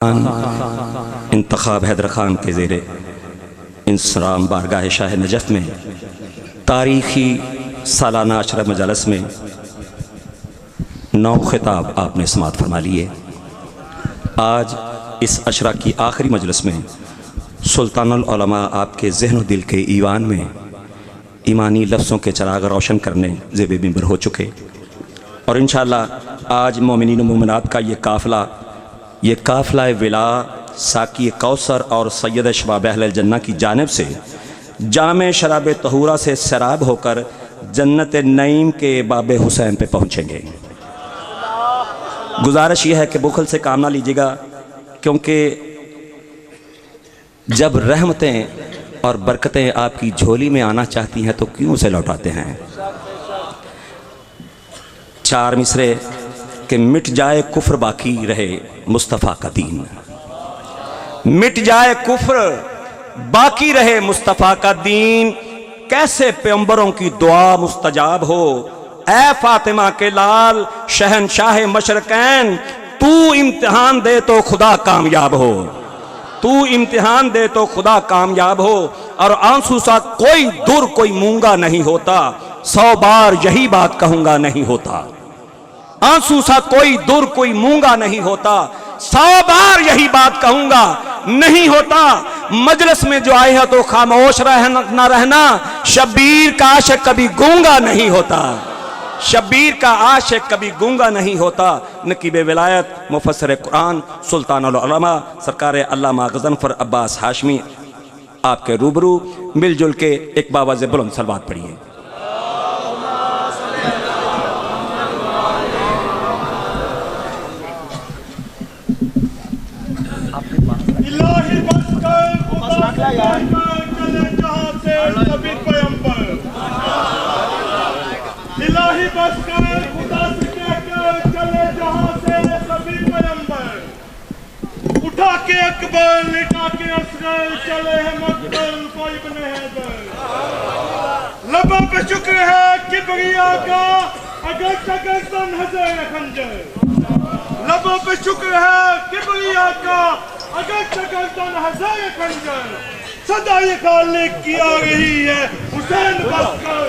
इंतखाब हैदर खान के ज़ेरे इंसराम बारगाह शाह नजफ़ में तारीख़ी सालाना अशरा मजालस में 9 खिताब आपने समाअत फरमा लिए। आज इस अशरा की आखिरी मजलिस में सुल्तानुल उलमा आपके ज़हन दिल के ईवान में ईमानी लफ्ज़ों के चराग रोशन करने ज़ेबे मिंबर हो चुके और इंशाअल्लाह आज मोमिनीन मोमिनात का ये काफ़िला विला साकी कौसर और सैयद शबाब अहल जन्ना की जानिब से जामे शराब तहूरा से सैराब होकर जन्नत नईम के बाब हुसैन पे पहुँचेंगे। गुजारिश यह है कि बुखल से काम ना लीजिएगा, क्योंकि जब रहमतें और बरकतें आपकी झोली में आना चाहती हैं तो क्यों उसे लौटाते हैं। 4 मिसरे कि मिट जाए कुफ्र बाकी रहे मुस्तफ़ा का दीन, मिट जाए कुफ्र बाकी रहे मुस्तफ़ा का दीन, कैसे पैगंबरों की दुआ मुस्तजाब हो, ऐ फातिमा के लाल शहनशाह मशरकैन, तू इम्तिहान दे तो खुदा कामयाब हो, तू इम्तिहान दे तो खुदा कामयाब हो। और आंसू सा कोई दूर कोई मूंगा नहीं होता, 100 बार यही बात कहूंगा नहीं होता। आंसू सा कोई दूर कोई मूंगा नहीं होता, 100 बार यही बात कहूंगा नहीं होता। मजलिस में जो आए हैं तो खामोश रहना रहना, शब्बीर का आशिक कभी गूंगा नहीं होता, शब्बीर का आशिक कभी गूंगा नहीं होता। नकीब विलायत मुफस्सिर कुरान सुल्तानुल उलमा सरकार अल्लामा गज़नफ़र अब्बास हाशमी आपके रूबरू मिलजुल के एक बावाज़ बुलंद सलवात पढ़िए। सभी पैगंबर इलाही बस कर खुदा से कहकर चले जहां से सभी पैगंबर, उठा के अकबर लिटा के असगर चले हैं मकबल को इब्न हैदर। लबों पे शुक्र है किबरिया का अगर तगर तन हज़र खंजर, लबों पे शुक्र है किबरिया का अगर तगर तन हज़र खंजर, सदा ये खालिक की आ रही है हुसैन बसकर।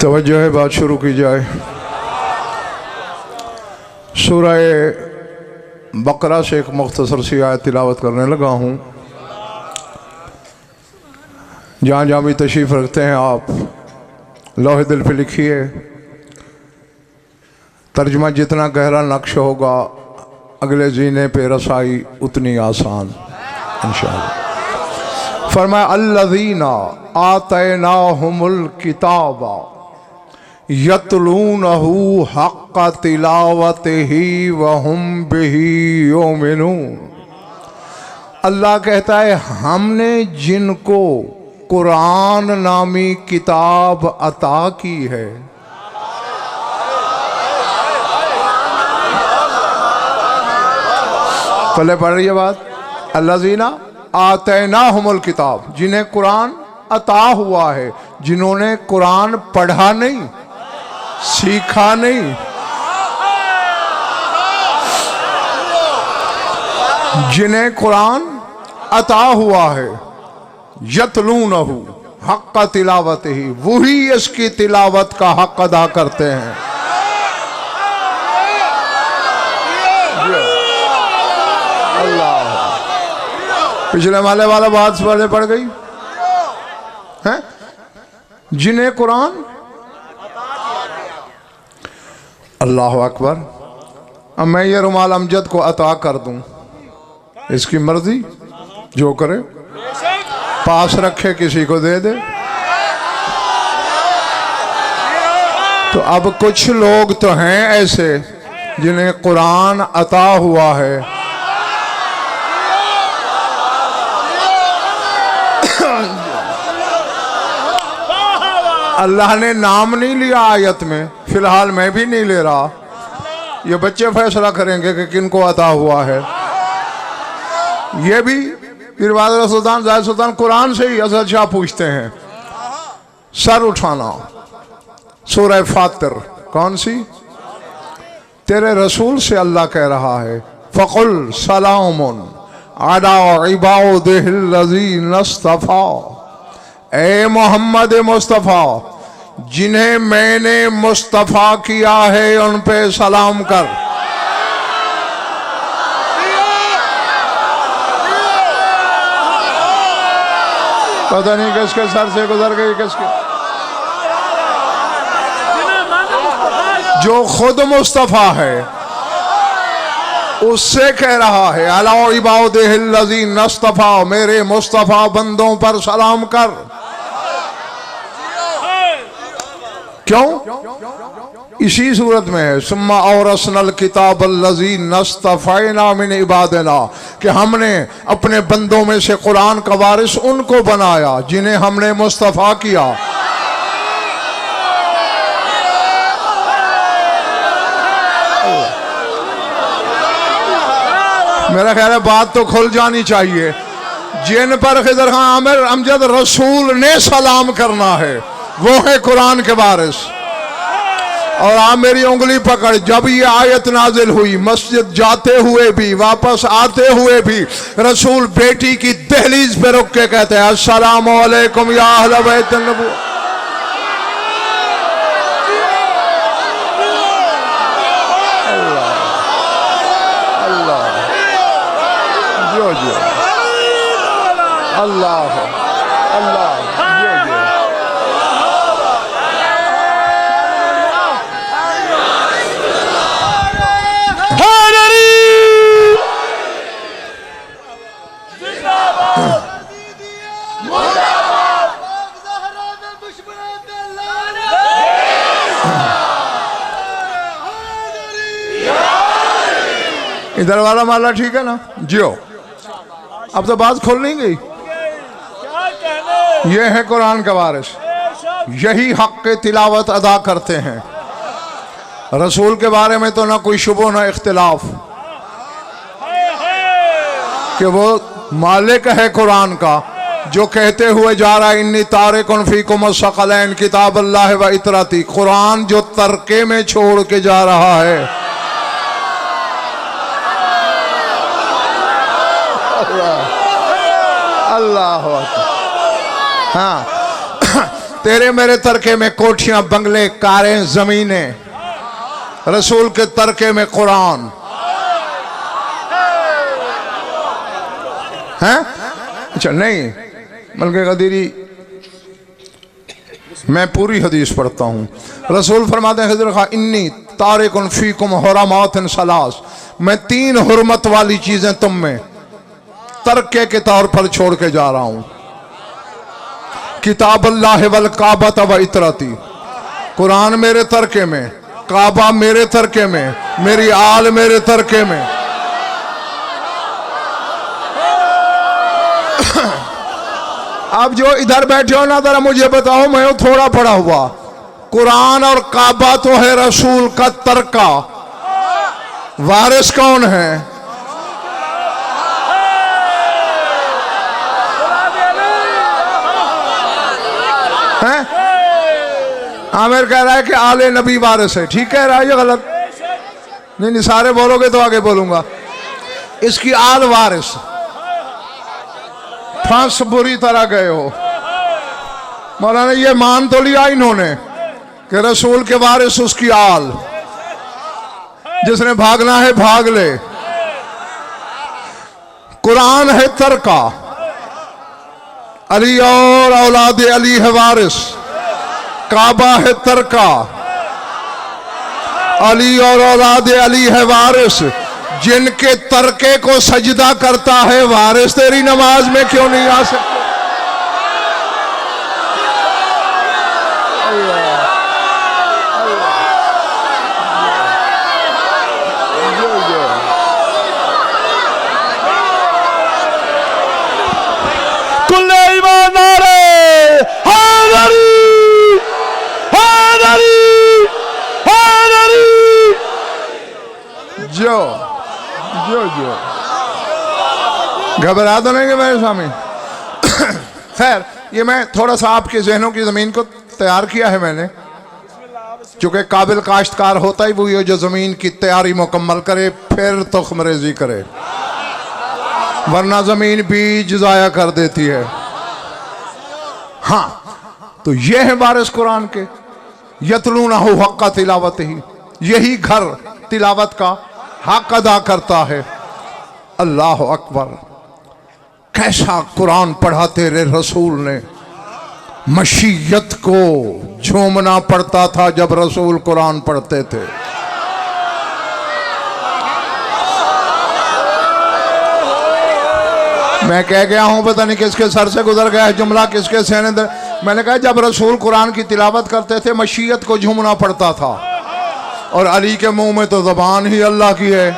तवज्जो है, बात शुरू की जाए। सूरह बकरा से एक मुख्तसर सी आयत तिलावत करने लगा हूँ। जहाँ जहाँ भी तशरीफ़ रखते हैं आप लोहे दिल पे लिखिए। तर्जुमा जितना गहरा नक्श होगा अगले जीने पे रसाई उतनी आसान इंशाअल्लाह। फरमाया अल्लज़ीना आतैनाहुमुल किताबा यतलूनहु हक़्क़ तिलावतिही वहुम बिही युमिनून। अल्लाह कहता है हमने जिनको कुरान नामी किताब अता की है, पहले पढ़ रही है बात। अल्लज़ीना आतैनाहुमुल किताब, जिन्हें कुरान अता हुआ है, जिन्होंने कुरान पढ़ा नहीं सीखा नहीं, जिन्हें कुरान अता हुआ है, यतलूनहु हक़्क़ तिलावतिही, वही इसकी तिलावत का हक अदा करते हैं। पिछले वाले वाला बात वाले पड़ गई है। जिन्हें कुरान, अल्लाह अकबर, अब मैं ये रुमाल अमजद को अता कर दूं, इसकी मर्जी, जो करे, पास रखे किसी को दे दे। तो अब कुछ लोग तो हैं ऐसे जिन्हें कुरान अता हुआ है, अल्लाह ने नाम नहीं लिया आयत में, फिलहाल मैं भी नहीं ले रहा, ये बच्चे फैसला करेंगे कि किनको अता हुआ है। ये भी पीरबादल सुल्तान जाहिद सुल्तान कुरान से ही अजहर शाह पूछते हैं। सर उठाना, सूरह फातिर कौन सी? तेरे रसूल से अल्लाह कह रहा है, फ़कुल सलामुन अला इबादिहिल्लज़ीन इस्तफ़ा, ए मोहम्मद मुस्तफ़ा, जिन्हें मैंने मुस्तफ़ा किया है उन पे सलाम कर। पता नहीं किसके सर से गुजर गई, किसके, जो खुद मुस्तफ़ा है उससे कह रहा है, अला इबादिहिल्लज़ीन इस्तफ़ा, मेरे मुस्तफ़ा बंदों पर सलाम कर। क्यों? इसी सूरत में है, सुम्मा औरसनल किताब अल्लज़ीन नस्तफ़ैना मिन इबादिना, कि हमने अपने बंदों में से कुरान का वारिस उनको बनाया जिन्हें हमने मुस्तफ़ा किया। मेरा ख्याल है बात तो खुल जानी चाहिए। जिन पर खिदर खान आमिर अमजद रसूल ने सलाम करना है वो है कुरान के वारिस। और आप मेरी उंगली पकड़, जब ये आयत नाजिल हुई, मस्जिद जाते हुए भी वापस आते हुए भी रसूल बेटी की दहलीज पे रुक के कहते हैं, अस्सलामु अलैकुम या अहले बैत नबुव्वह। अल्लाह अल्लाह इधर वाला माला ठीक है ना जियो। अब तो बात खोल नहीं गई। ये है कुरान का वारिस, यही हक के तिलावत अदा करते हैं। रसूल के बारे में तो ना कोई शुबह ना इख्तिलाफ कि वो मालिक है कुरान का, जो कहते हुए जा रहा है, इन्नी तारिकुन फीकुम अस्सक़लैन किताब अल्लाह व इतरती, कुरान जो तरके में छोड़ के जा रहा है। अल्लाह, हाँ, तेरे मेरे तरके में कोठियां, बंगले, कारें, जमीनें, रसूल के तरके में कुरान है। अच्छा नहीं, बल्कि कदीरी मैं पूरी हदीस पढ़ता हूं। रसूल फरमाते हैं, हिजर खा इन्नी तारिकुन फीकुम हुरमातिन सलास, मैं 3 हुर्मत वाली चीजें तुम में तरके के तौर पर छोड़ के जा रहा हूं। किताब अल्लाह वल काबा व इतरती, कुरान मेरे तरके में, काबा मेरे तरके में, मेरी आल मेरे तरके में। अब जो इधर बैठे हो ना, जरा मुझे बताओ, मैं थोड़ा पढ़ा हुआ, कुरान और काबा तो है रसूल का तरका, वारिस कौन है? आमिर कह रहा है कि आले नबी वारिस है। ठीक कह रहा है, ये गलत नहीं। नहीं, सारे बोलोगे तो आगे बोलूंगा। इसकी आल वारिस, फंस बुरी तरह गए हो। मौलाना ये मान तो लिया इन्होंने कि रसूल के वारिस उसकी आल, जिसने भागना है भाग ले। कुरान है तरका, अली और औलाद अली है वारिस। काबा है तरका, अली और औलाद अली है वारिस। जिनके तरके को सजदा करता है वारिस, तेरी नमाज में क्यों नहीं आ सकते? कुल्ले ईमानदारे हैदरी हैदरी हैदरी। जो जो जो घबरा तो नहीं कि मेरे स्वामी। खैर, ये मैं थोड़ा सा आपके जहनों की जमीन को तैयार किया है मैंने, चूंकि काबिल काश्तकार होता ही वो ये जो जमीन की तैयारी मुकम्मल करे फिर तुख्मरेजी करे, वरना जमीन बीज जाया कर देती है। हाँ, तो ये है वारिस कुरान के, यतलूनहु हक्का तिलावतिही, यही घर तिलावत का हक अदा करता है। अल्लाह अकबर, कैसा कुरान पढ़ा तेरे रसूल ने। मशीयत को झूमना पड़ता था जब रसूल कुरान पढ़ते थे। मैं कह गया हूं, पता नहीं किसके सर से गुजर गया है जुमला, किसके सहने दर। मैंने कहा जब रसूल कुरान की तिलावत करते थे मशीयत को झूमना पड़ता था, और अली के मुंह में तो ज़बान ही अल्लाह की है।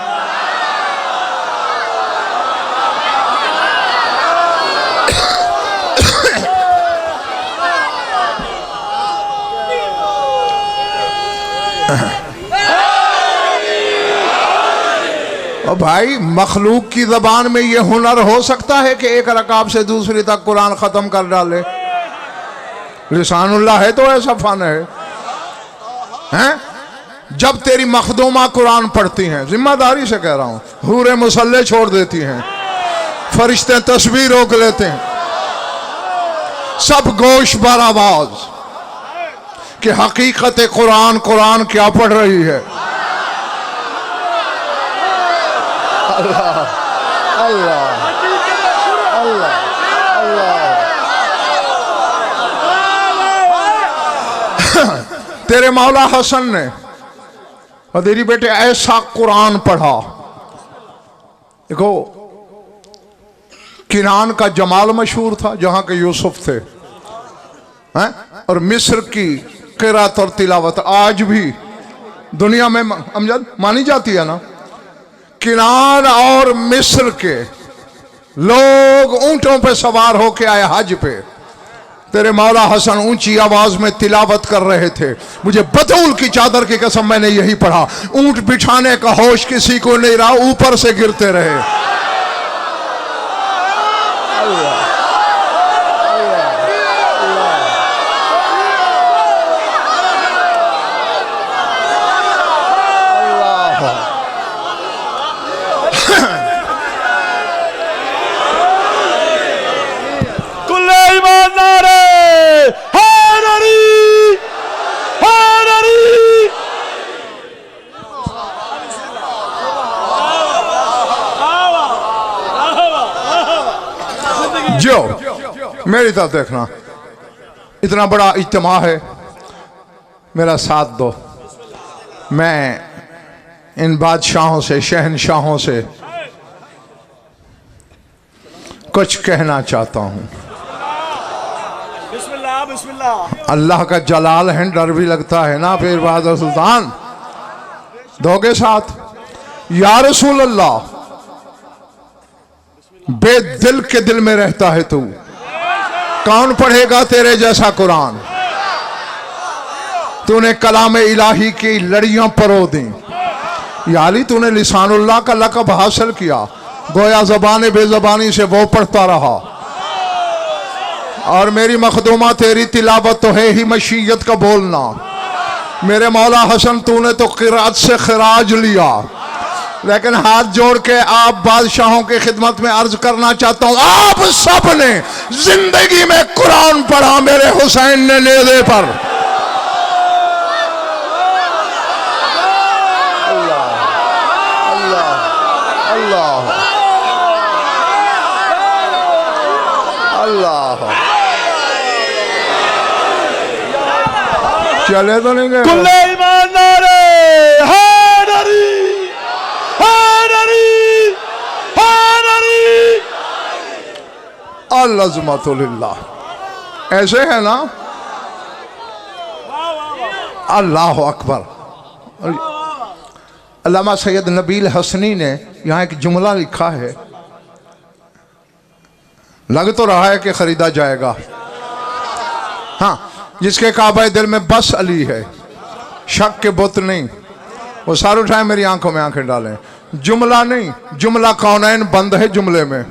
और भाई, मखलूक की जबान में यह हुनर हो सकता है कि एक रकाब से दूसरी तक कुरान खत्म कर डाले? लिसानुल्लाह है तो ऐसा फन है, हैं? जब तेरी मखदूमा कुरान पढ़ती हैं, जिम्मेदारी से कह रहा हूं, हूरे मुसल्ले छोड़ देती हैं, फरिश्ते तस्वीर रोक लेते हैं, सब गोश बर आवाज कि हकीकत कुरान, कुरान क्या पढ़ रही है। अल्लाह अल्लाह अल्लाह अल्लाह। तेरे मौला हसन ने और तेरी बेटे ऐसा कुरान पढ़ा। देखो, किनान का जमाल मशहूर था जहां के यूसुफ थे, हैं? और मिस्र की क़िरात और तिलावत आज भी दुनिया में अमजद मानी जाती है ना। किनान और मिस्र के लोग ऊंटों पे सवार होके आए हज पे। तेरे मौला हसन ऊंची आवाज में तिलावत कर रहे थे। मुझे बतूल की चादर की कसम, मैंने यही पढ़ा, ऊंट बिछाने का होश किसी को नहीं रहा, ऊपर से गिरते रहे। जो मेरी तरफ देखना, इतना बड़ा इज्तिमा है, मेरा साथ दो। मैं इन बादशाहों से, शहनशाहों से कुछ कहना चाहता हूं। बिस्मिल्लाह बिस्मिल्लाह। अल्लाह का जलाल है, डर भी लगता है ना। फिर बहादुर सुल्तान दोगे साथ? या रसूल अल्लाह, बेदिल के दिल में रहता है तू, कौन पढ़ेगा तेरे जैसा कुरान? तूने कलाम इलाही की लड़ियां परो दी, याली तूने लिसानुल्लाह का लक़ब हासिल किया, गोया ज़बान बेज़बानी से वो पढ़ता रहा। और मेरी मखदूमा तेरी तिलावत तो है ही मशीयत का बोलना। मेरे मौला हसन तूने तो क़िरात से खराज लिया, लेकिन हाथ जोड़ के आप बादशाहों की खिदमत में अर्ज करना चाहता हूं, आप सब ने जिंदगी में कुरान पढ़ा मेरे हुसैन ने नेज़े पर। अल्लाह अल्लाह अल्लाह चले तो नहीं गए। कुल्ले ईमान नारे हैदरी हैदरी हैदरी। अल्लाह ऐसे है ना। अल्लाह अकबर। अल्लामा सैयद नबील हसनी ने यहाँ एक जुमला लिखा है, लग तो रहा है कि खरीदा जाएगा। हाँ, जिसके काबा दिल में बस अली है, शक के बुत नहीं, वो सारे उठाए मेरी आंखों में आंखें डालें। जुमला नहीं, जुमला कौनैन बंद है जुमले में।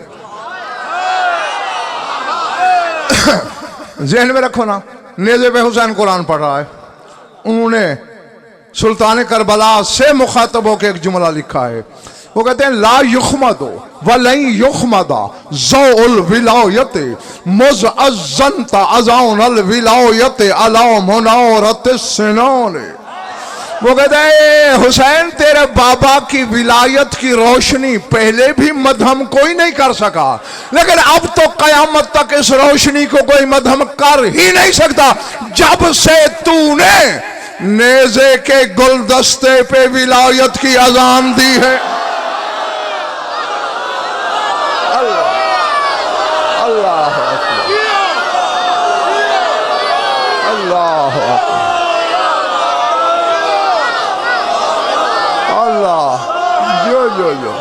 ज़हन में रखो ना, नेज़े पे हुसैन कुरान पढ़ रहा है, उन्होंने सुल्तान करबला से मुखातब होकर एक जुमला लिखा है। वो कहते हैं ला युखमदो वलई युखमदा ज़ौल विलायत मुज़अज़्ज़न तअज़ौनल विलायत अला मुनावरत सिनान। वो कहते हैं हुसैन तेरे बाबा की विलायत की रोशनी पहले भी मध्यम कोई नहीं कर सका, लेकिन अब तो कयामत तक इस रोशनी को कोई मध्यम कर ही नहीं सकता जब से तूने नेज़े के गुलदस्ते पे विलायत की अजान दी है। अल्लाह अल्लाह अल्लाह जो जो जो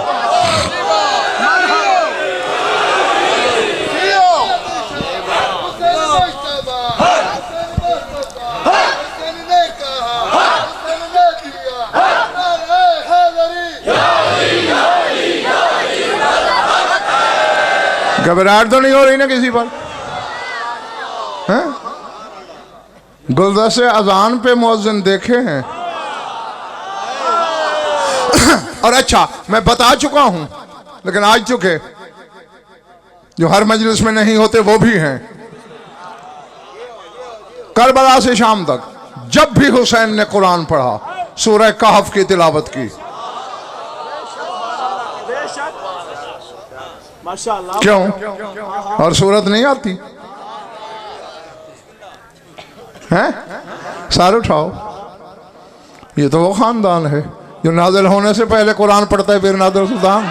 घबराहट तो नहीं हो रही ना किसी पर? गुलदस्ते अजान पे मुअज्जिन देखे हैं। और अच्छा, मैं बता चुका हूं, लेकिन आज चुके जो हर मजलिस में नहीं होते वो भी हैं। करबला से शाम तक जब भी हुसैन ने कुरान पढ़ा, सूरह कहफ की तिलावत की। क्यों? और सूरत नहीं आती हैं? सारे उठाओ। ये तो वो खानदान है जो नाज़िल होने से पहले कुरान पढ़ता है, फिर नादिर सुल्तान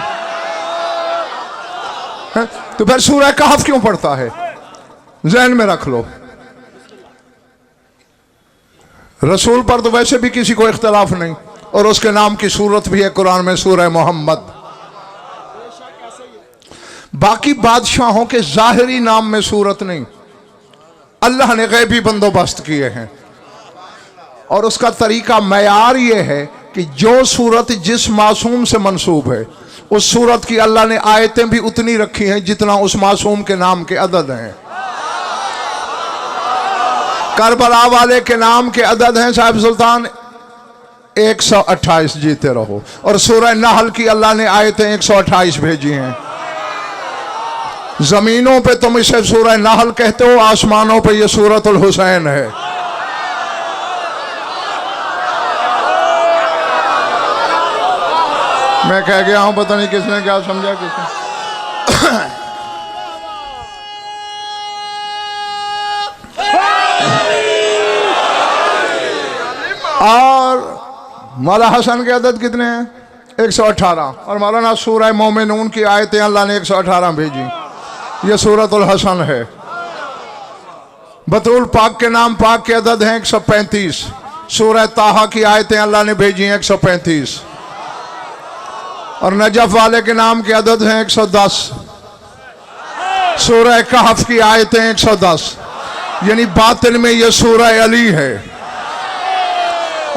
है। तो फिर सूरह कहफ क्यों पढ़ता है? ज़हन में रख लो। रसूल पर तो वैसे भी किसी को इख्तिलाफ नहीं, और उसके नाम की सूरत भी है कुरान में, सूरह मोहम्मद। बाकी बादशाहों के जाहिरी नाम में सूरत नहीं, अल्लाह ने गैबी बंदोबस्त किए हैं। और उसका तरीका मयार ये है कि जो सूरत जिस मासूम से मंसूब है, उस सूरत की अल्लाह ने आयतें भी उतनी रखी हैं जितना उस मासूम के नाम के अदद हैं। करबला वाले के नाम के अदद हैं साहिब सुल्तान 128, जीते रहो। और सूरह नहल की अल्लाह ने आयतें 128 भेजी हैं। जमीनों पे तुम इसे सूरह नहल कहते हो, आसमानों पे ये सूरतुल हुसैन है। मैं कह गया हूं, पता नहीं किसने क्या समझा किसने। और मौला हसन के अदद कितने हैं? 118। और मौलाना सूरह मोमिनून की आयतें अल्लाह ने 118 भेजी। ये सूरतुल हसन है। बतूल पाक के नाम पाक के अदद हैं 135। सूरह ताहा की आयतें अल्लाह ने भेजी हैं 135। और नजफ वाले के नाम के अदद हैं 110। सूरह कहफ की आयतें 110, यानी बातिन में ये सूरह अली है।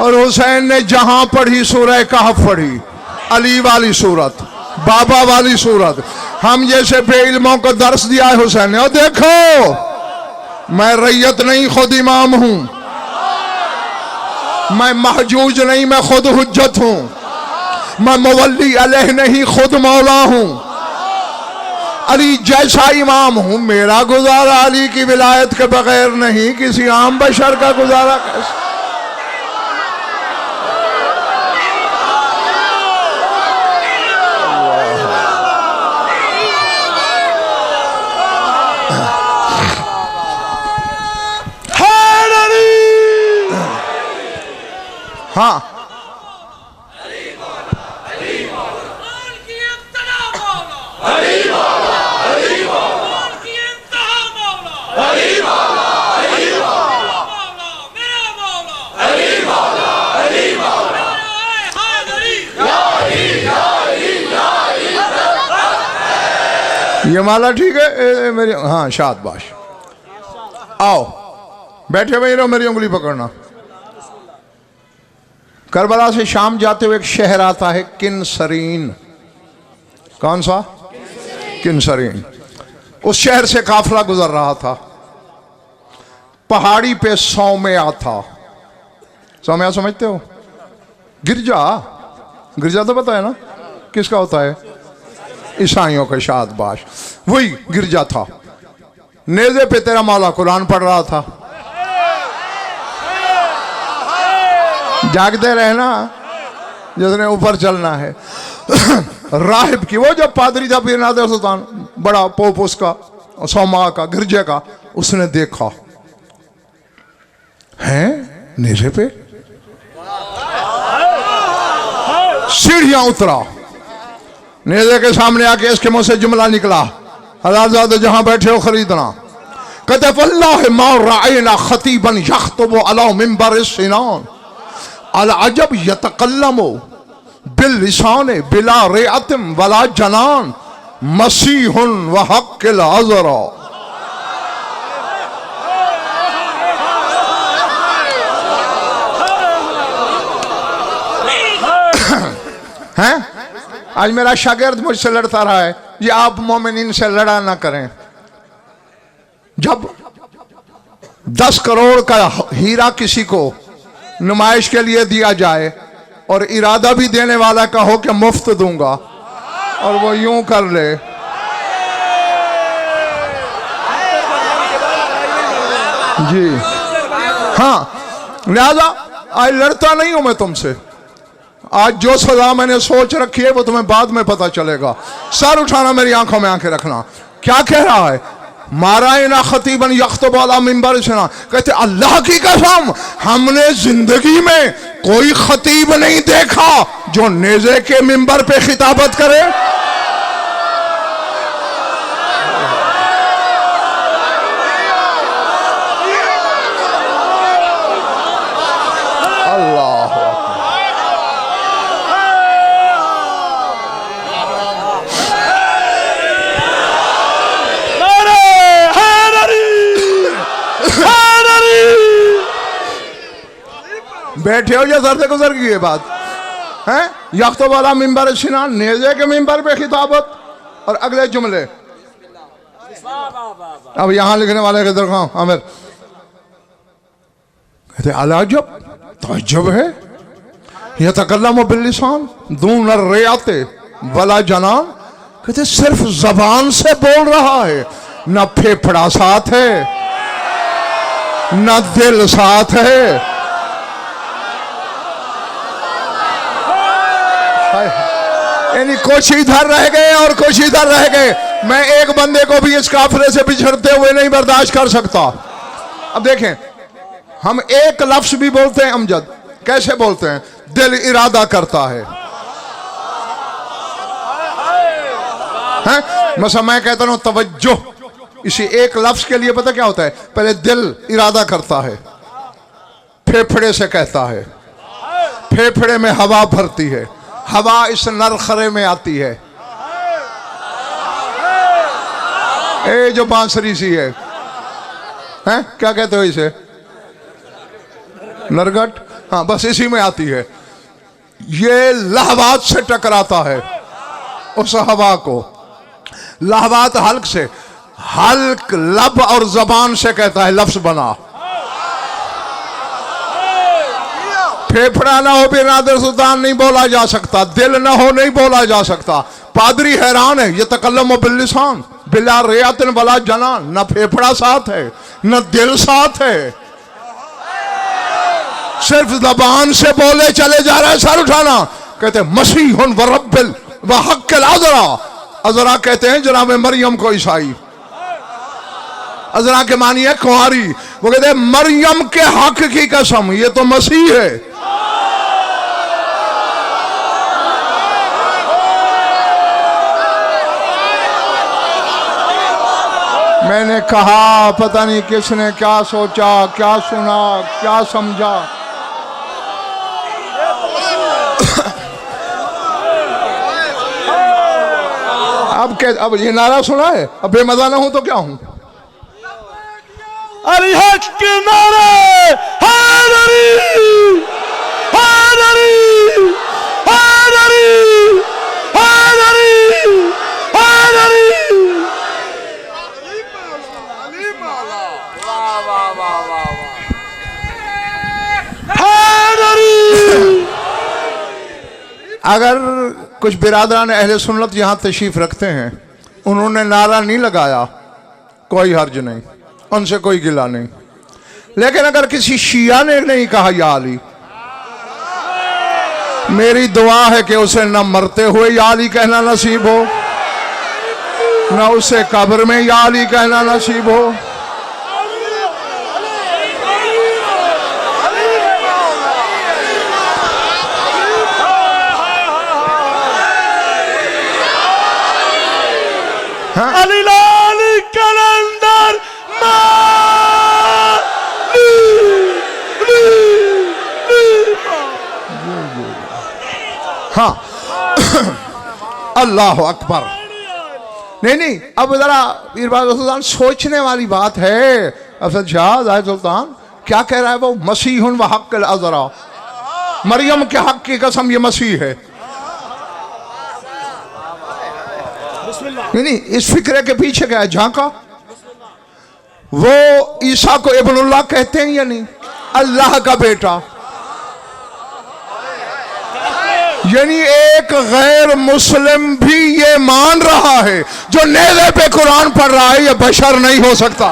और हुसैन ने जहां पढ़ी सूरह कहफ पढ़ी, अली वाली सूरत, बाबा वाली सूरत। हम जैसे बेइल्मों को दर्श दिया है हुसैन ने। और देखो, मैं रैयत नहीं, खुद इमाम हूं। मैं महजूज नहीं, मैं खुद हुज्जत हूं। मैं मुवल्ली अलैह नहीं, खुद मौला हूं। अली जैसा इमाम हूं। मेरा गुजारा अली की विलायत के बगैर नहीं, किसी आम बशर का गुजारा कैसे? हाँ ये माला ठीक है मेरी, हाँ शाबाश। आओ बैठे हुए रहो, मेरी उंगली पकड़ना। करबला से शाम जाते हुए एक शहर आता है किनसरीन। कौन सा? किनसरीन। उस शहर से काफिला गुजर रहा था। पहाड़ी पे सौम्या था। सौम्या समझते हो? गिरजा, गिरजा तो पता है ना किसका होता है? ईसाइयों का। शाबाश, वही गिरजा था। नेज़े पे तेरा मौला कुरान पढ़ रहा था। जागते रहना, जिसने ऊपर चलना है। राहिब की, वो जब पादरी था पीर नादिर सुल्तान, बड़ा पोप उसका, सौमा का, गिरजे का, उसने देखा है नेज़े पे। सीढ़ियां उतरा, नेज़े के सामने आके इसके मुंह से जुमला निकला, हज़ारज़ादे जहां बैठे हो खरीदना। कहते वल्लाहि मा रायना खतीबन यख्तुबु अला मिंबर सिनान अल अजब यतकल्लमु बिल लिसान बिला रिअतिम वला जनान मसीहुन व हक्किल अज़रा। हैं? आज मेरा शागिर्द मुझसे लड़ता रहा है, ये आप मोमिनीन से लड़ा ना करें। जब 10 करोड़ का हीरा किसी को नुमाइश के लिए दिया जाए और इरादा भी देने वाला का हो कि मुफ्त दूंगा, और वो यूं कर ले, जी हाँ, लिहाजा आज लड़ता नहीं हूं मैं तुमसे। आज जो सजा मैंने सोच रखी है वो तुम्हें बाद में पता चलेगा। सर उठाना, मेरी आंखों में आंखें रखना। क्या कह रहा है? मारायना खतीबन यख्तुबु अला मिंबर सिनान। कहते अल्लाह की कसम, हमने जिंदगी में कोई खतीब नहीं देखा जो नेज़े के मिंबर पे खिताबत करे। अल्लाह बैठे हो या सर से गुजर गई ये बात है? यख्तुबु अला मिंबर सिनान, नेज़े के मिंबर पे खिताबत। और अगले जुमले अब यहां लिखने वाले के दरखाम आमिर कहते अलाजब, ताज्जुब है, यतकल्लमु बिल लिसान दून रियाते वला जनान। कहते सिर्फ जबान से बोल रहा है, न फेफड़ा साथ है, न दिल साथ है। यानी कुछ इधर रह गए और कुछ इधर रह गए। मैं एक बंदे को भी इस काफिले से बिछड़ते हुए नहीं बर्दाश्त कर सकता। अब देखें, हम एक लफ्ज भी बोलते हैं अमजद, कैसे बोलते हैं? दिल इरादा करता है। मतलब मैं कहता हूं तवज्जो, इसी एक लफ्ज के लिए पता क्या होता है? पहले दिल इरादा करता है, फेफड़े से कहता है, फेफड़े में हवा भरती है, हवा इस नरखरे में आती है। ए जो बांसुरी सी है, हैं? क्या कहते हो इसे? नरगट। हाँ, बस इसी में आती है। ये लहवात से टकराता है उस हवा को। लहवात हल्क से, हल्क लब और जबान से कहता है, लफ्ज बना। फेफड़ा ना हो भी नादिर सुल्तान नहीं बोला जा सकता, दिल ना हो नहीं बोला जा सकता। पादरी हैरान है, ये तकल्लुम बिल लिसान बिला रियातिन वला जनान। न फेफड़ा साथ है, न दिल साथ है, सिर्फ जबान से बोले चले जा रहे हैं। सर उठाना। कहते मसीहुन व रब्बिल व हक्किल अज़रा। अज़रा कहते हैं जनाब मरियम को ईसाई। अज़रा के मानी है कुंवारी। वो कहते हैं मरियम के हक की कसम, ये तो मसीह है। मैंने कहा पता नहीं किसने क्या सोचा, क्या सुना, क्या समझा। अब ये नारा सुना है, अब बेमजा ना हूं तो क्या हूं? अली हक के नारे हैदरी हैदरी हैदरी हैदरी हैदरी। अगर कुछ बिरादरान अहले सुन्नत यहाँ तशरीफ रखते हैं, उन्होंने नारा नहीं लगाया, कोई हर्ज नहीं, उनसे कोई गिला नहीं। लेकिन अगर किसी शिया ने नहीं कहा या अली, मेरी दुआ है कि उसे न मरते हुए या अली कहना नसीब हो, न उसे कब्र में या अली कहना नसीब हो। अली लाल कलंदर हाँ अल्लाह अकबर। नहीं, अब जरा पीरबाज़ सुल्तान सोचने वाली बात है। अफजल शाह ज़ाहिद सुल्तान क्या कह रहा है वो? मसीहुन व हक़्क़ुल अज़रा, मरियम के हक की कसम ये मसीह है। नहीं, इस फिक्रे के पीछे क्या है? झांका वो ईसा को इब्नुल्लाह कहते हैं या नहीं? अल्लाह का बेटा। यानी एक गैर मुस्लिम भी ये मान रहा है, जो नेज़े पे कुरान पढ़ रहा है, ये बशर नहीं हो सकता।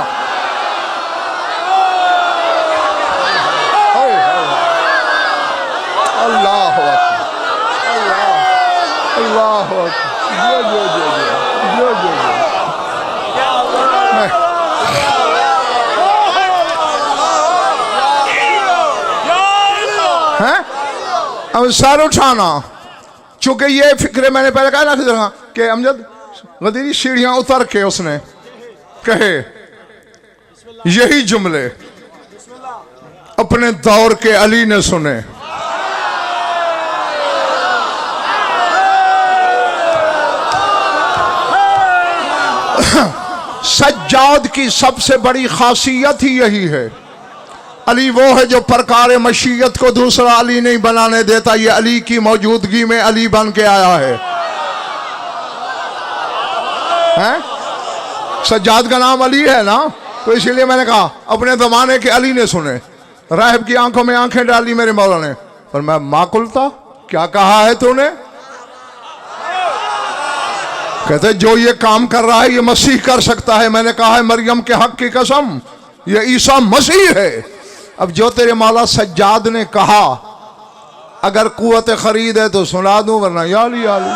अल्लाह अल्लाह अब सर उठाना, चूंकि ये फिक्रे मैंने पहले कहा ना कि अमजद गदीरी सीढ़ियां उतर के उसने कहे यही जुमले अपने दौर के अली ने सुने। सज्जाद की सबसे बड़ी खासियत ही यही है। अली वो है जो परकार मशीयत को दूसरा अली नहीं बनाने देता, ये अली की मौजूदगी में अली बन के आया है। सज्जाद का नाम अली है ना, तो इसीलिए मैंने कहा अपने जमाने के अली ने सुने। राहिब की आंखों में आंखें डाली मेरे मौला ने, पर मैं माकुलता क्या कहा है तूने? कहते जो ये काम कर रहा है ये मसीह कर सकता है। मैंने कहा है मरियम के हक की कसम, ये ईसा मसीह है। अब जो तेरे मौला सज्जाद ने कहा, अगर कुव्वत खरीद है तो सुना दूं, वरना या अली या अली।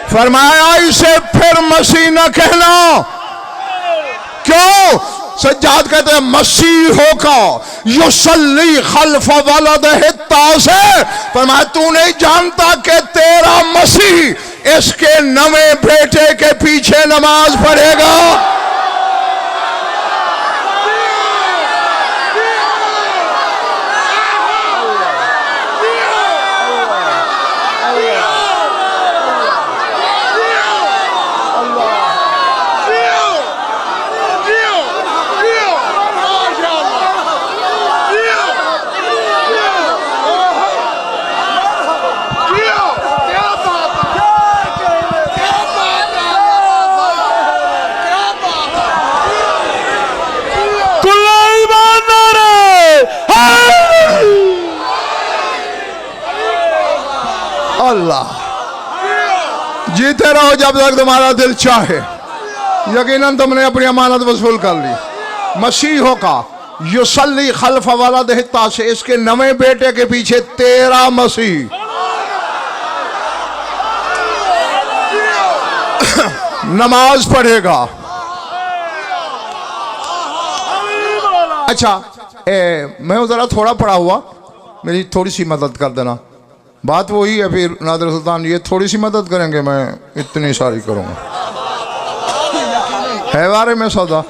फरमाया इसे फिर मसीह न कहना। क्यों? सज्जाद कहते हैं मसीहों का युसल्ली खल्फ वलदिही तासे। फरमाया तू नहीं जानता कि तेरा मसीह इसके नवे बेटे के पीछे नमाज पढ़ेगा। अल्लाह जीते रहो जब तक तुम्हारा दिल चाहे। यकीनन तुमने अपनी अमानत वसूल कर ली। मसीहों का युसल्ली खल्फ वलदिही तासे, इसके नवे बेटे के पीछे तेरा मसीह। नमाज पढ़ेगा। अच्छा मैं जरा थोड़ा पढ़ा हुआ, मेरी थोड़ी सी मदद कर देना। बात वही है फिर नादिर सुल्तान, ये थोड़ी सी मदद करेंगे, मैं इतनी सारी करूँगा। है बारे में सौदा।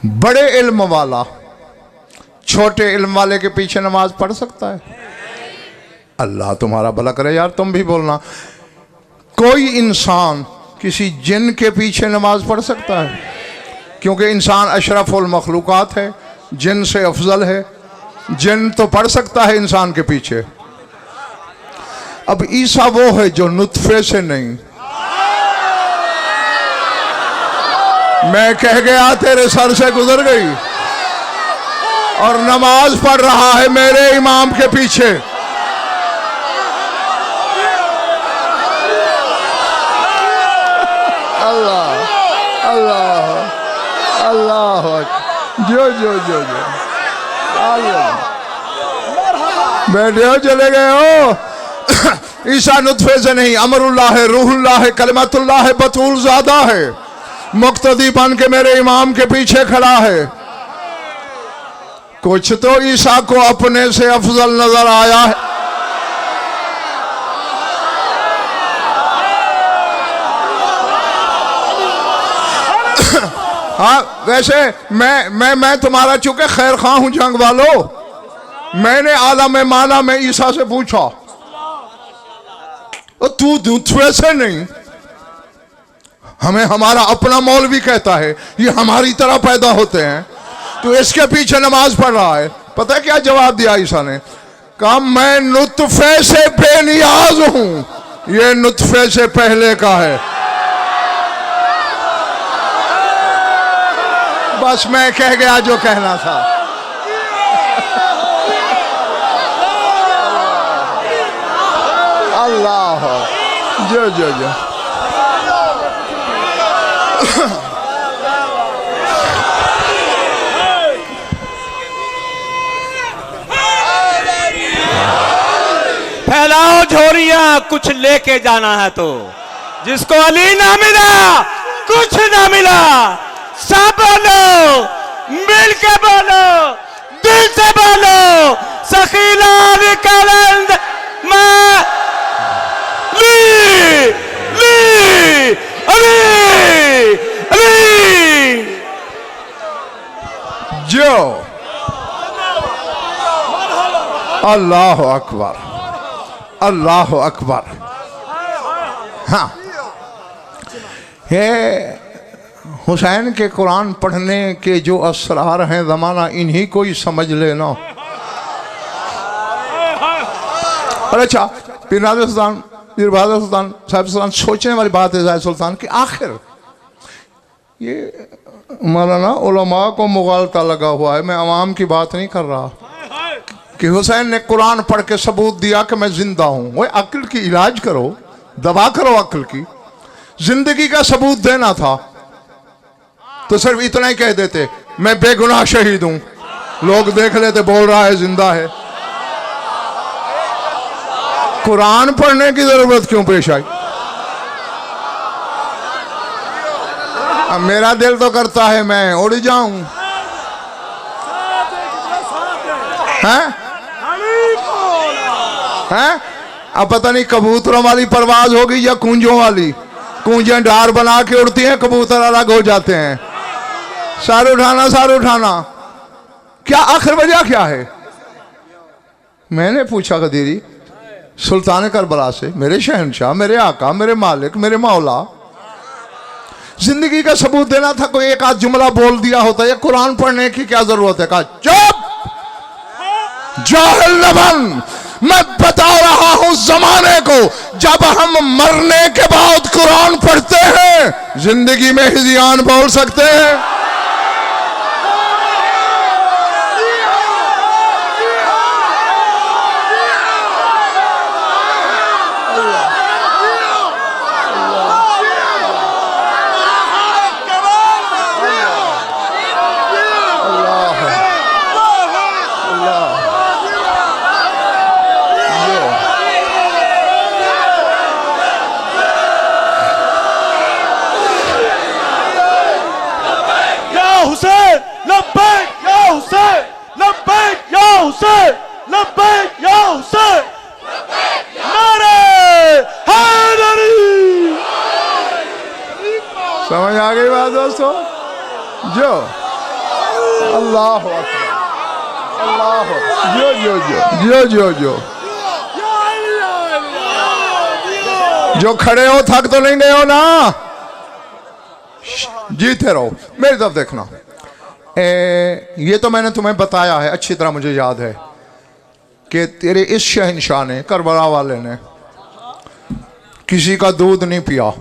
बड़े इल्म वाला छोटे इल्म वाले के पीछे नमाज पढ़ सकता है? अल्लाह तुम्हारा भला करे यार, तुम भी बोलना। कोई इंसान किसी जिन के पीछे नमाज पढ़ सकता है? क्योंकि इंसान अशरफुल मखलूकात है, जिन से अफजल है। जिन तो पढ़ सकता है इंसान के पीछे। अब ईसा वो है जो नुत्फे से नहीं। मैं कह गया तेरे सर से गुजर गई, और नमाज पढ़ रहा है मेरे इमाम के पीछे। अल्लाह अल्लाह अल्लाह, जो जो जो जो अल्लाह, बैठे हो, चले गए हो। ईसा नुत्फे से नहीं, अमरुल्लाह है, रूहुल्लाह है, कलिमतुल्लाह है, बतूल ज़ादा है, मुक्तदी बन के मेरे इमाम के पीछे खड़ा है। कुछ तो ईसा को अपने से अफजल नजर आया है। हाँ, वैसे मैं तुम्हारा चूंकि खैर खां हूं जंग वालों, मैंने आलम माला में ईसा से पूछा, तू दूसरे से नहीं। हमें हमारा अपना मौलवी कहता है ये हमारी तरह पैदा होते हैं, तो इसके पीछे नमाज पढ़ रहा है। पता है क्या जवाब दिया ईसा ने? कहा मैं नुत्फे से बेनियाज हूं, ये नुत्फे से पहले का है। बस मैं कह गया जो कहना था। अल्लाह जो जो जो फैलाओ झोरियां, कुछ लेके जाना है तो। जिसको अली ना मिला कुछ ना मिला। सब बोलो, मिल के बोलो, दिल से बोलो, सखीला निकलंद मैं ली ली अली अली जो। अल्लाह अकबर अल्लाह अकबर। हाँ, हे हुसैन के कुरान पढ़ने के जो असरार हैं ज़माना इन्हीं को ही समझ लेना। और अच्छा, फिर नादिर सुल्तान, फिर बहादुर सुल्तान, साहिब सुल्तान, सोचने वाली बात है जाहिद सुल्तान कि आखिर ये मौलाना उलमा को मुगालता लगा हुआ है। मैं अवाम की बात नहीं कर रहा कि हुसैन ने कुरान पढ़ के सबूत दिया कि मैं जिंदा हूं। वो अक्ल की इलाज करो, दवा करो अक्ल की। जिंदगी का सबूत देना था तो सिर्फ इतना ही कह देते मैं बेगुनाह शहीद हूं, लोग देख लेते बोल रहा है जिंदा है। कुरान पढ़ने की जरूरत क्यों पेश आई? अब मेरा दिल तो करता है मैं उड़ जाऊं। हैं? हैं? अब पता नहीं कबूतरों वाली परवाज होगी या कूंजों वाली। कूंजें डार बना के उड़ती हैं, कबूतर अलग हो जाते हैं। सार उठाना क्या आखिर वजह क्या है? मैंने पूछा कदीरी सुल्तान करबला से, मेरे शहनशाह, मेरे आका, मेरे मालिक, मेरे मौला, जिंदगी का सबूत देना था, कोई एक आध जुमला बोल दिया होता, या कुरान पढ़ने की क्या जरूरत है? कहा चुप, जाहिल न बन, मैं बता रहा हूं जमाने को, जब हम मरने के बाद कुरान पढ़ते हैं जिंदगी में हिजियान बोल सकते हैं। समझ आ गई बात दोस्तों? जो अल्लाह अकबर, अल्लाह, जो जो जो जो जो जो जो खड़े हो, थक तो नहीं गए हो ना? जीते रहो। मेरी तरफ देखना। ये तो मैंने तुम्हें बताया है, अच्छी तरह मुझे याद है कि तेरे इस शहंशाह ने, करबला वाले ने, किसी का दूध नहीं पिया।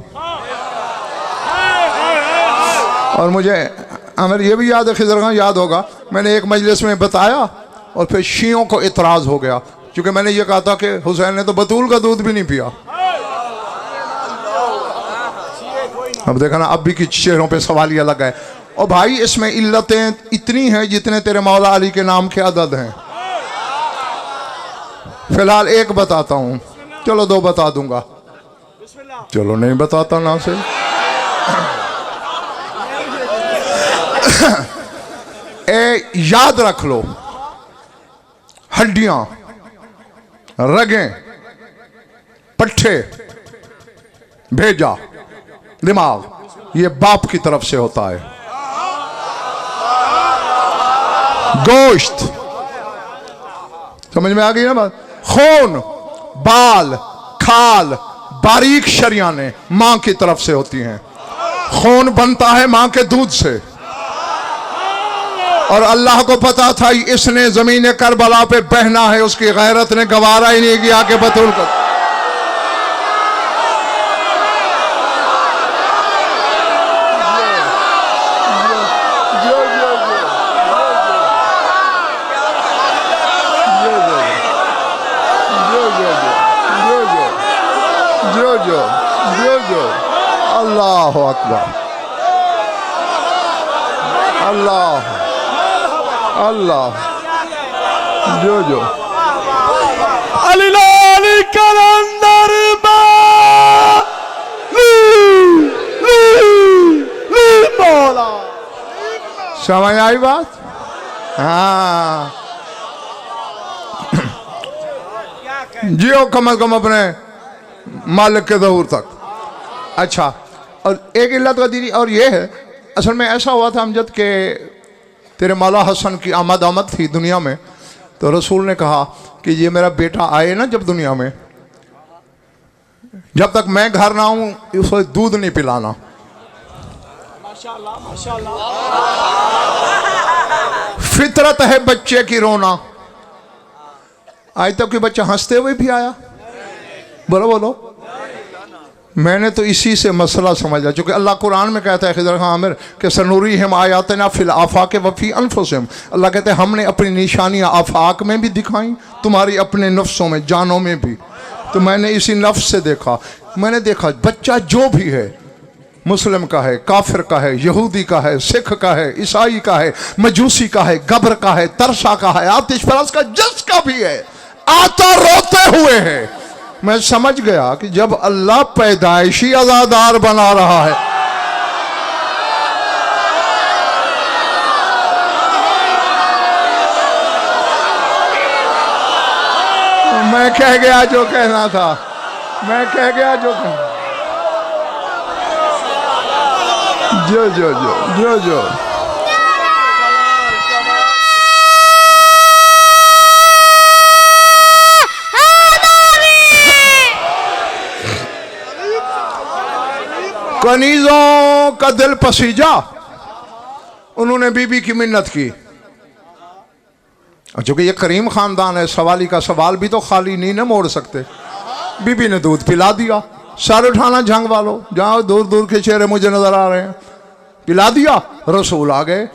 और मुझे हमें ये भी याद है, खिजर खान याद होगा, मैंने एक मजलिस में बताया और फिर शियों को इतराज़ हो गया, क्योंकि मैंने ये कहा था कि हुसैन ने तो बतूल का दूध भी नहीं पिया। अब देखा ना, अब भी की चेहरों पे सवालिया लगा है। और भाई इसमें इल्लतें इतनी हैं जितने तेरे मौला अली के नाम के अदद हैं। फिलहाल एक बताता हूं, चलो दो बता दूंगा, चलो नहीं बताता ना से। याद रख लो, हड्डियां, रगें, पट्ठे, भेजा, दिमाग, ये बाप की तरफ से होता है। गोश्त, समझ में आ गई ना बात? खून, बाल, खाल, बारीक शरियाने मां की तरफ से होती हैं। खून बनता है मां के दूध से। और अल्लाह को पता था इसने जमीन करबला पे बहना है, उसकी गैरत ने गवारा ही नहीं किया कि बतूल कर। अल्लाह अकबर, अल्लाह अल्लाह, जो जो अली लाली कलंदर मौला। समझ आई बात? हाँ, जियो कम अज कम अपने मालिक के ज़हूर तक। अच्छा, और एक इल्लत का दीदी और ये है, असल में ऐसा हुआ था अमजद के तेरे मौला हसन की आमद थी दुनिया में, तो रसूल ने कहा कि ये मेरा बेटा आए ना जब दुनिया में, जब तक मैं घर ना आऊं उसको दूध नहीं पिलाना। माशाअल्लाह माशाअल्लाह। फितरत है बच्चे की रोना। आज तक कोई बच्चा हंसते हुए भी आया? बोलो बोलो। मैंने तो इसी से मसला समझा, चूँकि अल्लाह कुरान में कहता है खिज़र खान आमिर के सनूरी हम आयातना फिल आफाक वफ़ी अनफुसिहिम। अल्लाह कहते हैं हमने अपनी निशानियाँ आफाक में भी दिखाई, तुम्हारी अपने नफ्सों में, जानों में भी। तो मैंने इसी नफ्स से देखा, मैंने देखा बच्चा जो भी है, मुस्लिम का है, काफिर का है, यहूदी का है, सिख का है, ईसाई का है, मजूसी का है, गब्र का है, तरसा का है, आतिश फराज का, जिसका भी है, आता रोते हुए है। मैं समझ गया कि जब अल्लाह पैदाइशी अज़ादार बना रहा है, मैं कह गया जो कहना था, मैं कह गया जो कहना। जो जो जो जो जो कनीजों का दिल पसीजा, उन्होंने बीबी की मिन्नत की। चूंकि ये करीम खानदान है, सवाली का सवाल भी तो खाली नहीं न मोड़ सकते। बीबी ने दूध पिला दिया। सर उठाना झंग वालों, जहाँ दूर दूर के चेहरे मुझे नजर आ रहे हैं। पिला दिया, रसूल आ गए।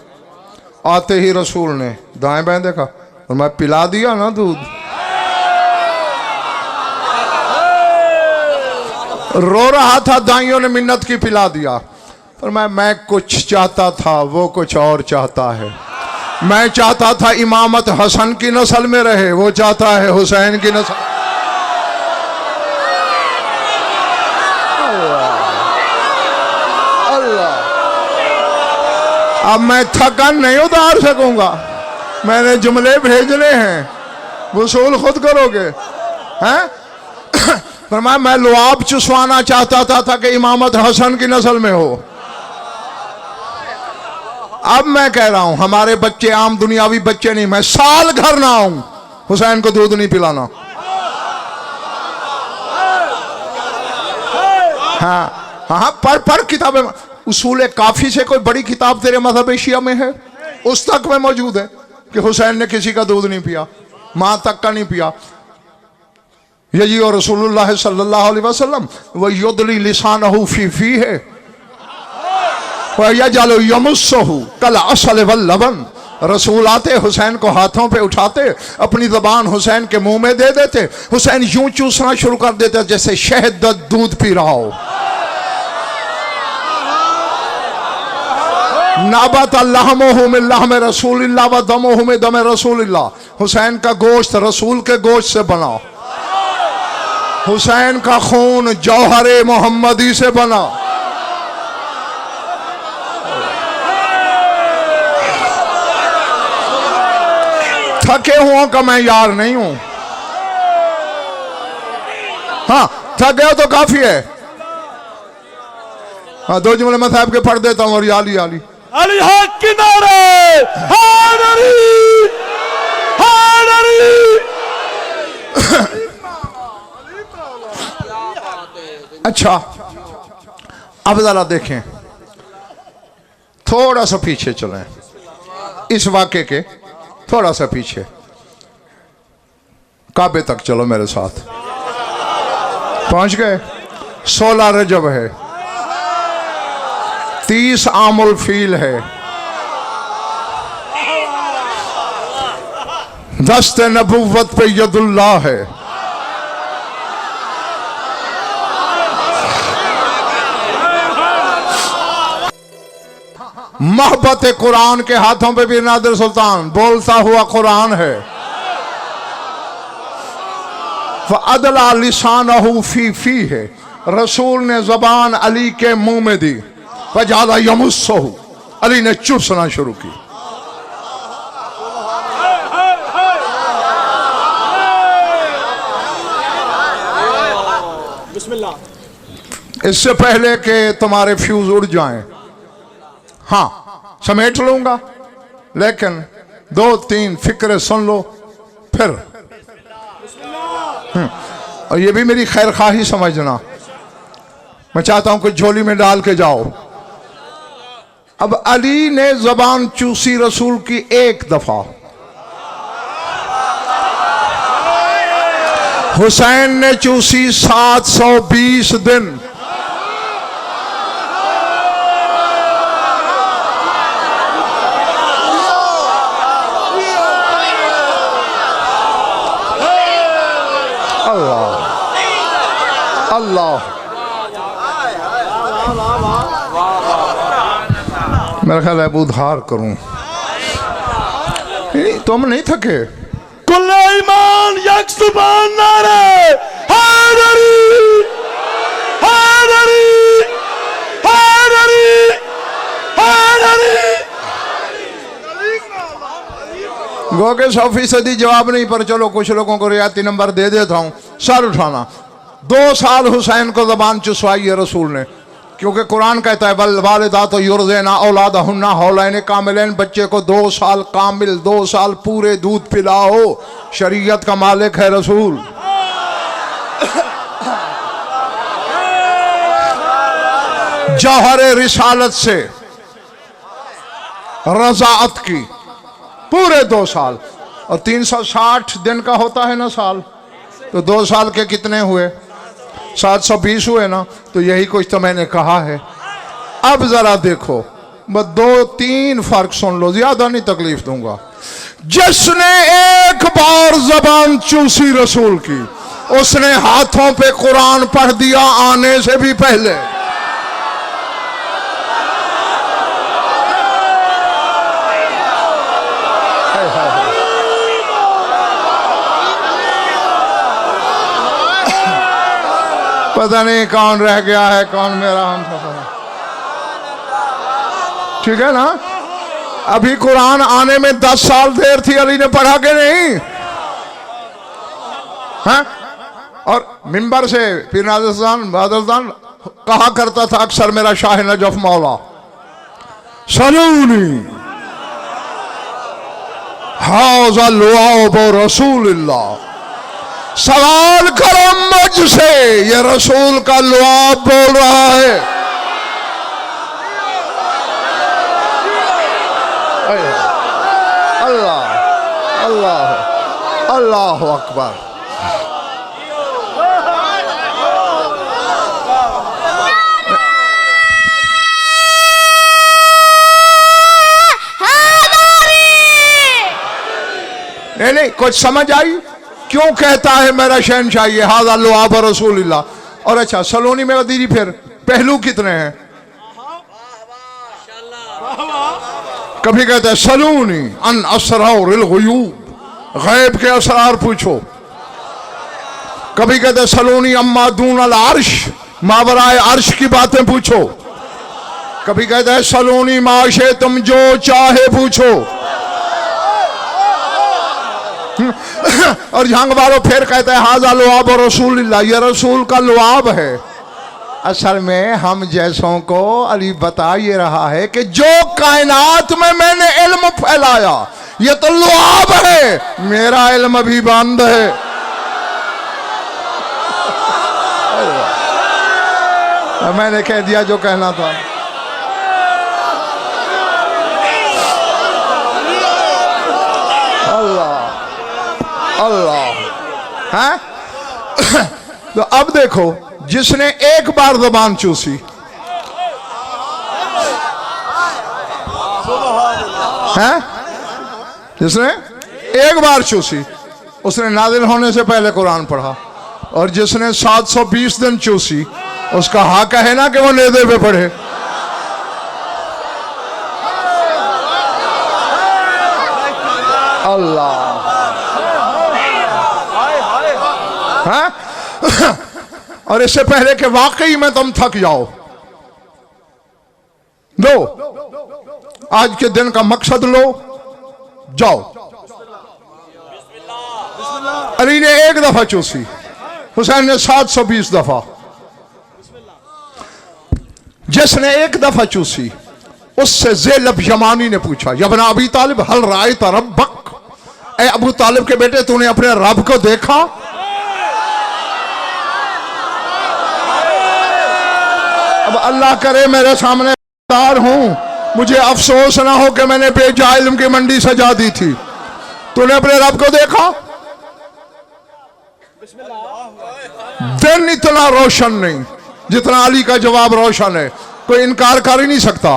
आते ही रसूल ने दाएं बाएं देखा और मैं पिला दिया ना दूध। रो रहा था, दाइयों ने मिन्नत की, पिला दिया। पर मैं कुछ चाहता था, वो कुछ और चाहता है। मैं चाहता था इमामत हसन की नस्ल में रहे, वो चाहता है हुसैन की नस्ल। अल्लाह, अब मैं थकन नहीं उतार सकूंगा, मैंने जुमले भेजने हैं, वसूल खुद करोगे हैं। फरमाया मैं लुआब चुसवाना चाहता था कि इमामत हसन की नस्ल में हो। अब मैं कह रहा हूं हमारे बच्चे आम दुनियावी बच्चे नहीं, मैं साल घर ना आऊं हुसैन को दूध नहीं पिलाना। हाँ हाँ, पढ़ किताबें। उसूल काफी से कोई बड़ी किताब तेरे मजहब शिया में है? उस तक में मौजूद है कि हुसैन ने किसी का दूध नहीं पिया, मां तक का नहीं पिया। यजी और रसूलुल्लाह सल्लल्लाहु अलैहि वसल्लम वह युदली लिसानहु फी फी है वह यजलु यमुस्सहु कल असल वल लबन। रसूल आते, हुसैन को हाथों पे उठाते, अपनी ज़बान हुसैन के मुंह में दे देते, हुसैन यूं चूसना शुरू कर देते जैसे शहद दूध पी रहा हो। नाबत अल्लाहमोहु मिन लहम रसूलिल्लाह व दमोहु मिन दम रसूलिल्लाह। हुसैन का गोश्त रसूल के गोश्त से बना, हुसैन का खून जौहरे मोहम्मदी से बना। थके हुओं का मैं यार नहीं हूं। हाँ, थक गए तो काफी है। हाँ, दो जुमले मैं साहब के पढ़ देता हूं। और याली याली अली हक के नारे, हैदरी हैदरी। अच्छा, अब जरा देखें, थोड़ा सा पीछे चलें, इस वाक़े के थोड़ा सा पीछे, काबे तक चलो मेरे साथ। पहुंच गए? 16 रजब है, 30 आमुल फील है, दस्ते नबुव्वत पे यदुल्लाह है। मोहब्बत कुरान के हाथों पे भी नादिर सुल्तान बोलता हुआ कुरान है। अदला लिसानहु फी फी है, रसूल ने जबान अली के मुंह में दी। फजाला यमुस्सहु, अली ने चूसना शुरू की। इससे पहले कि तुम्हारे फ्यूज उड़ जाएं, हाँ समेट लूंगा, लेकिन 2-3 फिक्रे सुन लो फिर। और ये भी मेरी खैर खाही समझना, मैं चाहता हूं कि झोली में डाल के जाओ। अब अली ने जबान चूसी रसूल की एक दफा, हुसैन ने चूसी 720 दिन। अल्लाह, मेरा ख्याल है उधार करूं। तुम नहीं थके? कुल ईमान यक सुभान नारे, हैदरी हैदरी हैदरी हैदरी। गो के 100% जवाब नहीं, पर चलो कुछ लोगों को रियायती नंबर दे देता हूं। सर उठाना। 2 साल हुसैन को जबान चुसवाई है रसूल ने, क्योंकि कुरान कहता है वल वालिदातु युरज़िना औलादहुन्ना हौलैन कामिलैन, बच्चे को 2 साल कामिल, 2 साल पूरे दूध पिलाओ। शरीयत का मालिक है रसूल। जौहर रिसालत से रज़ाअत की पूरे 2 साल, और 360 दिन का होता है ना साल, तो 2 साल के कितने हुए? 720 हुए ना। तो यही कुछ तो मैंने कहा है। अब जरा देखो, बस 2-3 फर्क सुन लो, ज्यादा नहीं तकलीफ दूंगा। जिसने एक बार जबान चूसी रसूल की, उसने हाथों पे कुरान पढ़ दिया आने से भी पहले। पता नहीं कौन रह गया है, कौन मेरा हम सफर है। ठीक है ना? अभी कुरान आने में 10 साल देर थी, अली ने पढ़ा के नहीं? हाँ? और मिंबर से पीर नाज़िर बादलदान कहा करता था अक्सर, मेरा शाह नजफ मौला सलूनी हाज़ा लुआब रसूलुल्लाह। सवाल करो मुझसे, ये रसूल का लुआब बोल रहा है। अल्लाह अल्लाह अल्लाह अकबर। नहीं, कुछ समझ आई क्यों कहता है मेरा शहनशाह ये हाज़ा लुआब रसूलुल्लाह। और अच्छा, सलोनी में दीदी फिर पहलू कितने हैं? कभी कहते हैं सलूनी अन असरारिल गुयूब, गैब के असरार पूछो। कभी कहते हैं सलूनी अम्मा दून अल अर्श, मावराए अर्श की बातें पूछो। कभी कहते हैं सलूनी माशे, तुम जो चाहे पूछो। और जंग वालों फिर कहते हैं हाज़ा लुआब रसूलुल्लाह, ये रसूल का लुआब है। असल में हम जैसों को अली बता ये रहा है कि जो कायनात में मैंने इल्म फैलाया ये तो लुआब है, मेरा इल्म भी बंद है। मैंने कह दिया जो कहना था। अल्लाह है। तो अब देखो, जिसने एक बार ज़बान चूसी, है जिसने एक बार चूसी, उसने नाज़िल होने से पहले कुरान पढ़ा। और जिसने 720 दिन चूसी, उसका हक है ना कि वो नेज़े पे पढ़े। अल्लाह है। और इससे पहले कि वाकई में तुम थक जाओ, लो आज के दिन का मकसद लो, जाओ। अली ने एक दफा चूसी, हुसैन ने 720 दफा। जिसने एक दफा चूसी, उससे ज़ैनब यमानी ने पूछा, यबना अबी तालिब हल रायत रब्बक, ए अबू तालिब के बेटे तूने अपने रब को देखा? अब अल्लाह करे मेरे सामने तार हूं, मुझे अफसोस ना हो कि मैंने बेजा इल्म की मंडी सजा दी थी। तूने अपने रब को देखा? दिन इतना रोशन नहीं जितना अली का जवाब रोशन है, कोई इनकार कर ही नहीं सकता।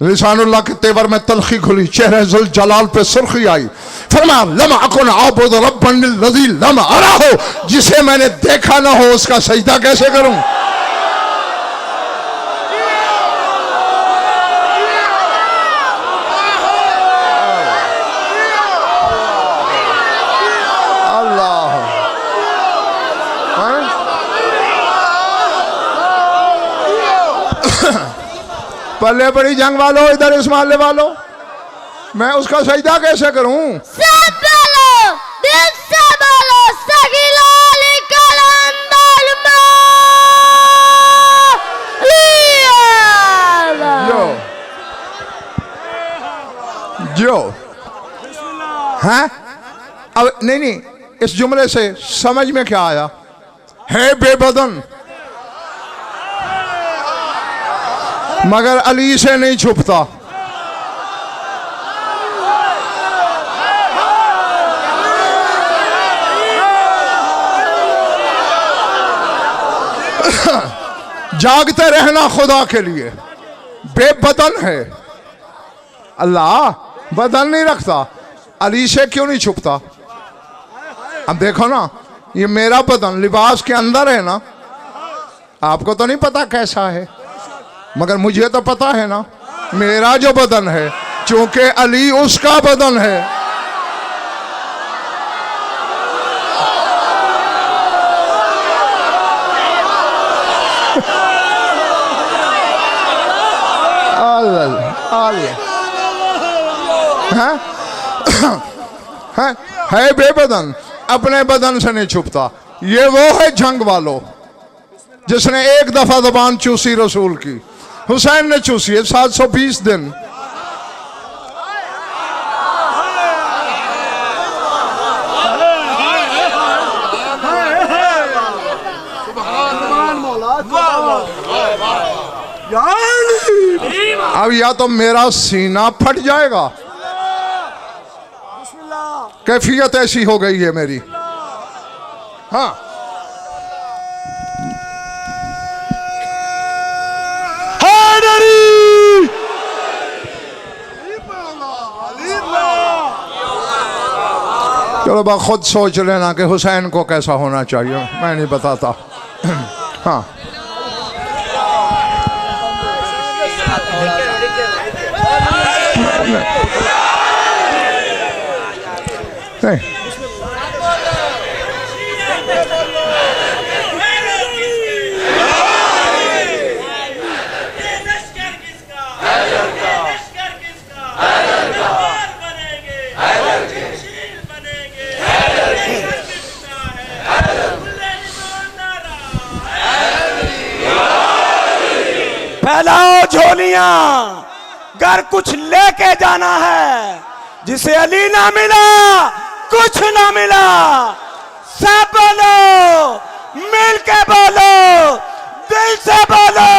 लिसानुल्लाह के तेवर में तलखी खुली, चेहरे जुल जलाल पे सुर्खी आई। फरमाया लम अकुन आबुद रब्बन लज़ी लम अराहु, जिसे मैंने देखा ना हो उसका सजदा कैसे करूं? पल्ले बड़ी जंग वालों, इधर इस मोहल्ले वालों, मैं उसका सजदा कैसे करूं? सब बोलो, दिल से बोलो, सगिलाल कलंदर जो हैं? अब नहीं, इस जुमले से समझ में क्या आया? है बेबदन मगर अली से नहीं छुपता। जागते रहना खुदा के लिए, बेबदन है। अल्लाह बदन नहीं रखता, अली से क्यों नहीं छुपता? अब देखो ना, ये मेरा बदन लिबास के अंदर है ना, आपको तो नहीं पता कैसा है, मगर मुझे तो पता है ना मेरा जो बदन है, चूंकि अली उसका बदन है। है बेबदन, अपने बदन से नहीं छुपता। ये वो है जंग वालों जिसने एक दफा ज़बान चूसी रसूल की। हुसैन ने चूसी है 720 दिन। अब या तो मेरा सीना फट जाएगा, कैफियत ऐसी हो गई है मेरी। हाँ, चलो बा खुद सोच लेना कि हुसैन को कैसा होना चाहिए, मैं नहीं बताता। हाँ, नहीं, फैलाओ झोलियां, घर कुछ लेके जाना है। जिसे अली ना मिला कुछ ना मिला। सब बोलो, मिल के बोलो, दिल से बोलो,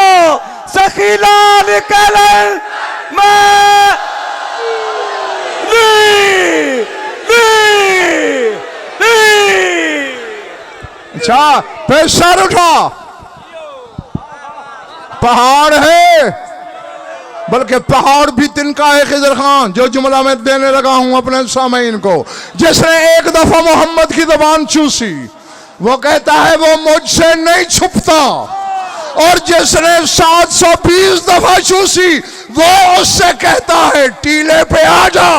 सखीला निकलन में अच्छा फिर सर उठा, पहाड़ है, बल्कि पहाड़ भी तिनका है। खिजर खान, जो जुमला मैं देने लगा हूं अपने सामईन को, जिसने एक दफा मोहम्मद की जबान चूसी वो कहता है वो मुझसे नहीं छुपता, और जिसने 720 दफा चूसी वो उससे कहता है टीले पे आ जा।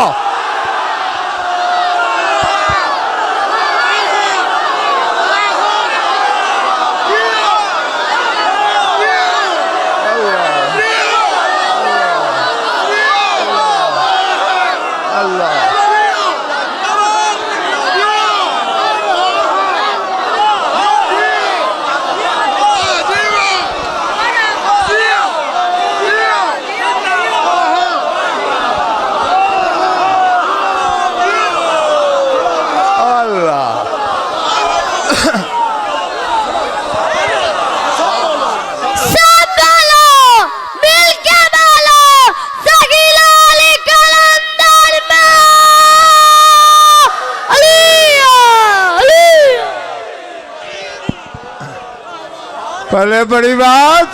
पहले बड़ी बात,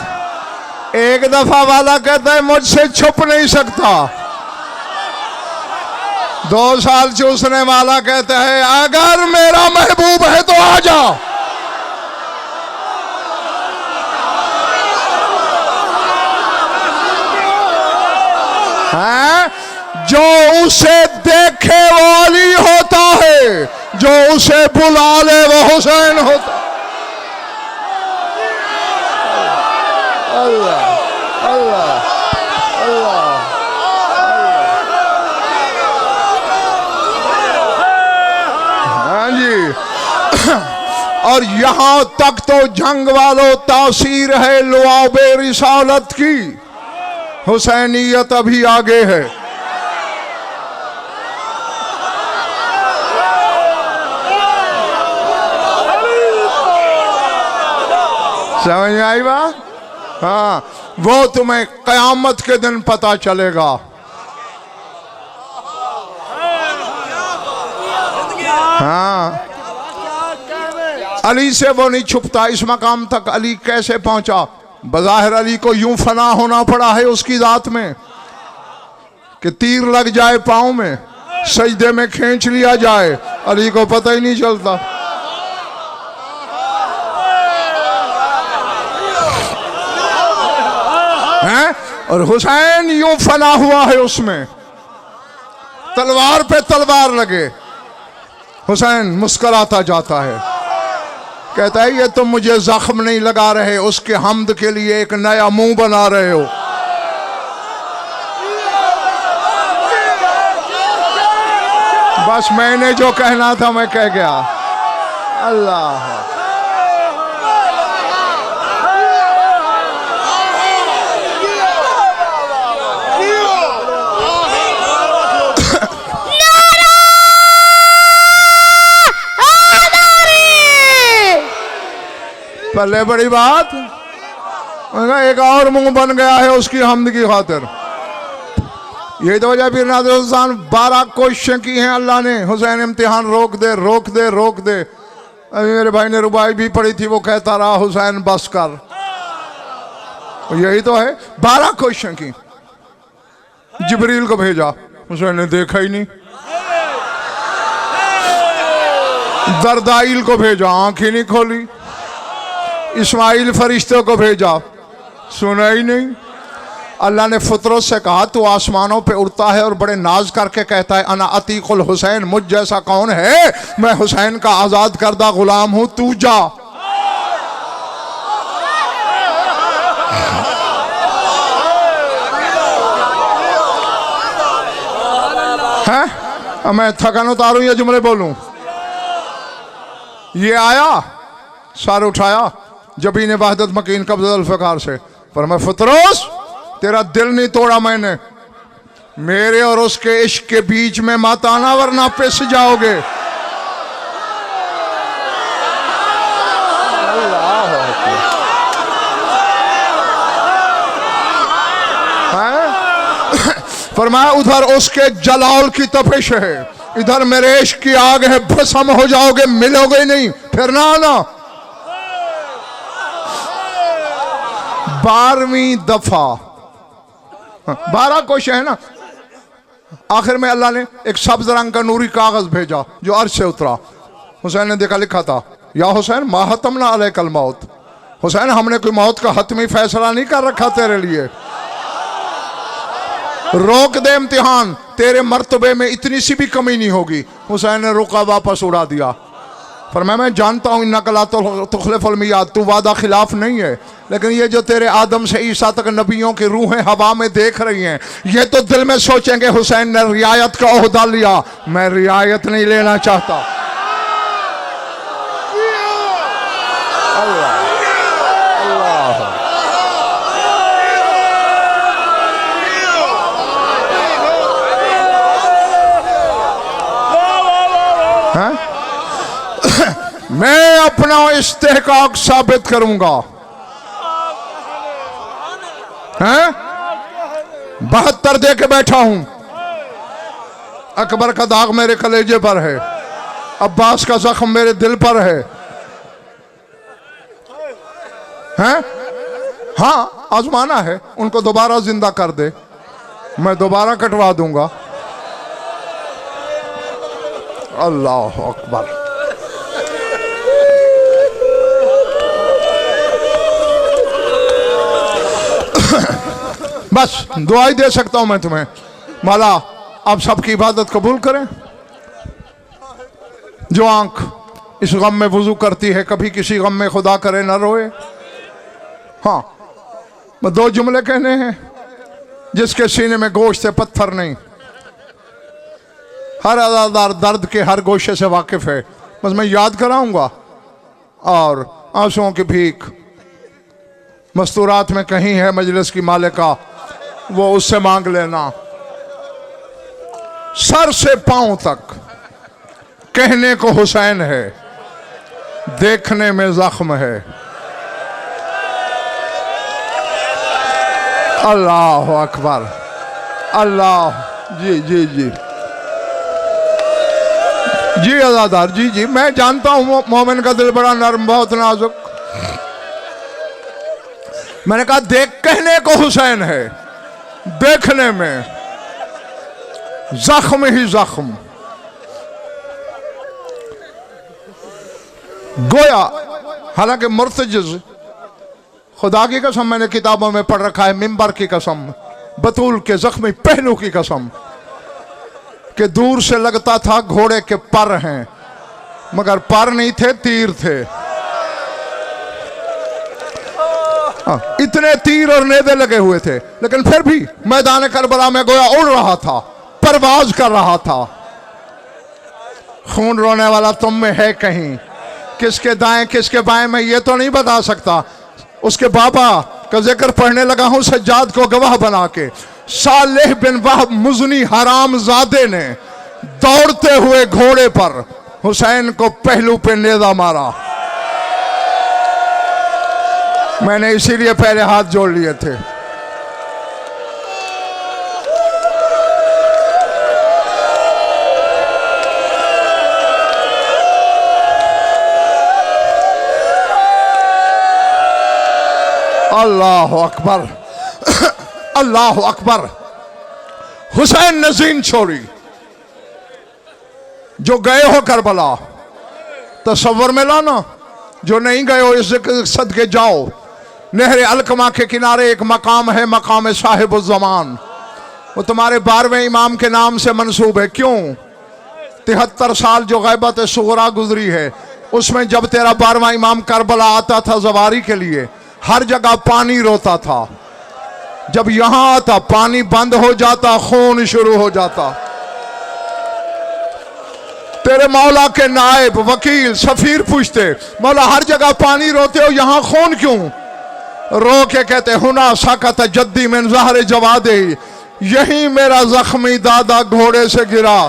एक दफा वाला कहता है मुझसे छुप नहीं सकता, 2 साल चूसने वाला कहता है अगर मेरा महबूब है तो आ जा। हैं? जो उसे देखे वो अली होता है, जो उसे बुला ले वो हुसैन होता। अल्लाह अल्लाह अल्लाह। हाँ जी, और यहां तक तो जंग वालों तासीर है लुआबे रिसालत की, हुसैनियत अभी आगे है। समझ में आई बात? हाँ, वो तुम्हें कयामत के दिन पता चलेगा। हाँ, अली से वो नहीं छुपता। इस मकाम तक अली कैसे पहुंचा? बज़ाहिर अली को यूं फना होना पड़ा है उसकी जात में कि तीर लग जाए पांव में, सजदे में खींच लिया जाए, अली को पता ही नहीं चलता। हैं? और हुसैन यूं फना हुआ है उसमें, तलवार पे तलवार लगे, हुसैन मुस्कुराता जाता है, कहता है ये तुम मुझे जख्म नहीं लगा रहे, उसके हमद के लिए एक नया मुंह बना रहे हो। बस मैंने जो कहना था मैं कह गया। अल्लाह पहले बड़ी बात, एक और मुंह बन गया है उसकी हमद की खातिर। यही तो वजह फिर नाज़िर हुसैन 12 कोशिशें की हैं अल्लाह ने, हुसैन इम्तिहान रोक दे रोक दे रोक दे। अभी मेरे भाई ने रुबाई भी पढ़ी थी, वो कहता रहा हुसैन बस कर। यही तो है, 12 कोशिशें की। जिब्रील को भेजा, हुसैन ने देखा ही नहीं। दरदाइल को भेजा, आंख ही नहीं खोली। इस्माइल फरिश्ते को भेजा, सुना ही नहीं। अल्लाह ने फुतरत से कहा तू आसमानों पे उड़ता है और बड़े नाज करके कहता है अना अतीकुल हुसैन, मुझ जैसा कौन है, मैं हुसैन का आजाद करदा गुलाम हूं, तू जा। है मैं थकन उतारूं या जुमले बोलूं? ये आया, सर उठाया, जबीन वहदत मकीन कब्ज़त फ़िकार से, पर मैं फुतरोस तेरा दिल नहीं तोड़ा मैंने, मेरे और उसके इश्क के बीच में मत आना वरना पिस जाओगे। फरमाया उधर उसके जलाल की तपिश है, इधर मेरे इश्क की आग है, भस्म हो जाओगे, मिलोगे नहीं, फिर ना आना। 12वीं दफा 12 कोशिश है ना। आखिर में अल्लाह ने एक सब्ज रंग का नूरी कागज भेजा जो अर्श से उतरा। हुसैन ने देखा, लिखा था या हुसैन मा हतमना अलैकल मौत, हुसैन हमने कोई मौत का हतमी फैसला नहीं कर रखा तेरे लिए, रोक दे इम्तिहान, तेरे मर्तबे में इतनी सी भी कमी नहीं होगी। हुसैन ने रुका, वापस उड़ा दिया। पर मैं जानता हूँ नकला तो तुखलिफुल मियाद, तू वादा खिलाफ नहीं है, लेकिन ये जो तेरे आदम से ईसा तक नबियों की रूहें हवा में देख रही हैं, ये तो दिल में सोचेंगे हुसैन ने रियायत का ओहदा लिया, मैं रियायत नहीं लेना चाहता। अल्लाह मैं अपना इस्तेहकाक साबित करूंगा। हैं 72 दे के बैठा हूं। अकबर का दाग मेरे कलेजे पर है, अब्बास का जख्म मेरे दिल पर है। हैं हाँ आजमाना है, उनको दोबारा जिंदा कर दे, मैं दोबारा कटवा दूंगा। अल्लाह अकबर। बस दुआ ही दे सकता हूं मैं तुम्हें, मौला आप सबकी इबादत कबूल करें। जो आंख इस गम में वुजू करती है, कभी किसी गम में खुदा करे न रोए। हाँ 2 जुमले कहने हैं। जिसके सीने में गोश्त से पत्थर नहीं, हर अज़ादार दर्द के हर गोशे से वाकिफ है, बस मैं याद कराऊंगा। और आंसुओं की भीख मस्तूरात में कहीं है मजलिस की मालिका, वो उससे मांग लेना। सर से पांव तक कहने को हुसैन है, देखने में जख्म है। अल्लाह अकबर। अल्लाह जी जी जी जी अज़ादार जी जी, मैं जानता हूं मोमिन का दिल बड़ा नरम, बहुत नाजुक। मैंने कहा देख, कहने को हुसैन है, देखने में जख्म ही जख्म। गोया हालांकि मुर्तजिज, खुदा की कसम मैंने किताबों में पढ़ रखा है, मिंबर की कसम, बतूल के जख्मी पहलू की कसम, कि दूर से लगता था घोड़े के पर हैं, मगर पर नहीं थे, तीर थे। इतने तीर और नेदे लगे हुए थे, लेकिन फिर भी मैदान करबला में गोया उड़ रहा था, परवाज कर रहा था। खून रोने वाला तुम में है कहीं, किसके दाएं किसके बाएं में ये तो नहीं बता सकता। उसके बाबा का जिक्र पढ़ने लगा हूं सज्जाद को गवाह बना के। सालेह बिन वहब मुजनी हरामजादे ने दौड़ते हुए घोड़े पर हुसैन को पहलू पे नेजा मारा। मैंने इसीलिए पहले हाथ जोड़ लिए थे। अल्लाह अकबर, अल्लाह अकबर। हुसैन नजीन छोरी जो गए हो करबला, तस्वर में लाना। जो नहीं गए हो इस सदके जाओ। नहर अलकमा के किनारे एक मकाम है, मकाम साहिब ज़मान। वो तुम्हारे 12वें इमाम के नाम से मंसूब है। क्यों? 73 साल जो गैबत सुगरा गुजरी है, उसमें जब तेरा 12वां इमाम करबला आता था जवारी के लिए, हर जगह पानी रोता था। जब यहां आता पानी बंद हो जाता, खून शुरू हो जाता। तेरे मौला के नायब, वकील, सफीर पूछते, मौला हर जगह पानी रोते हो, यहां खून क्यों? रो के कहते, हुना साकत जद्दी में ज़हर जवादे, यही मेरा जख्मी दादा घोड़े से गिरा।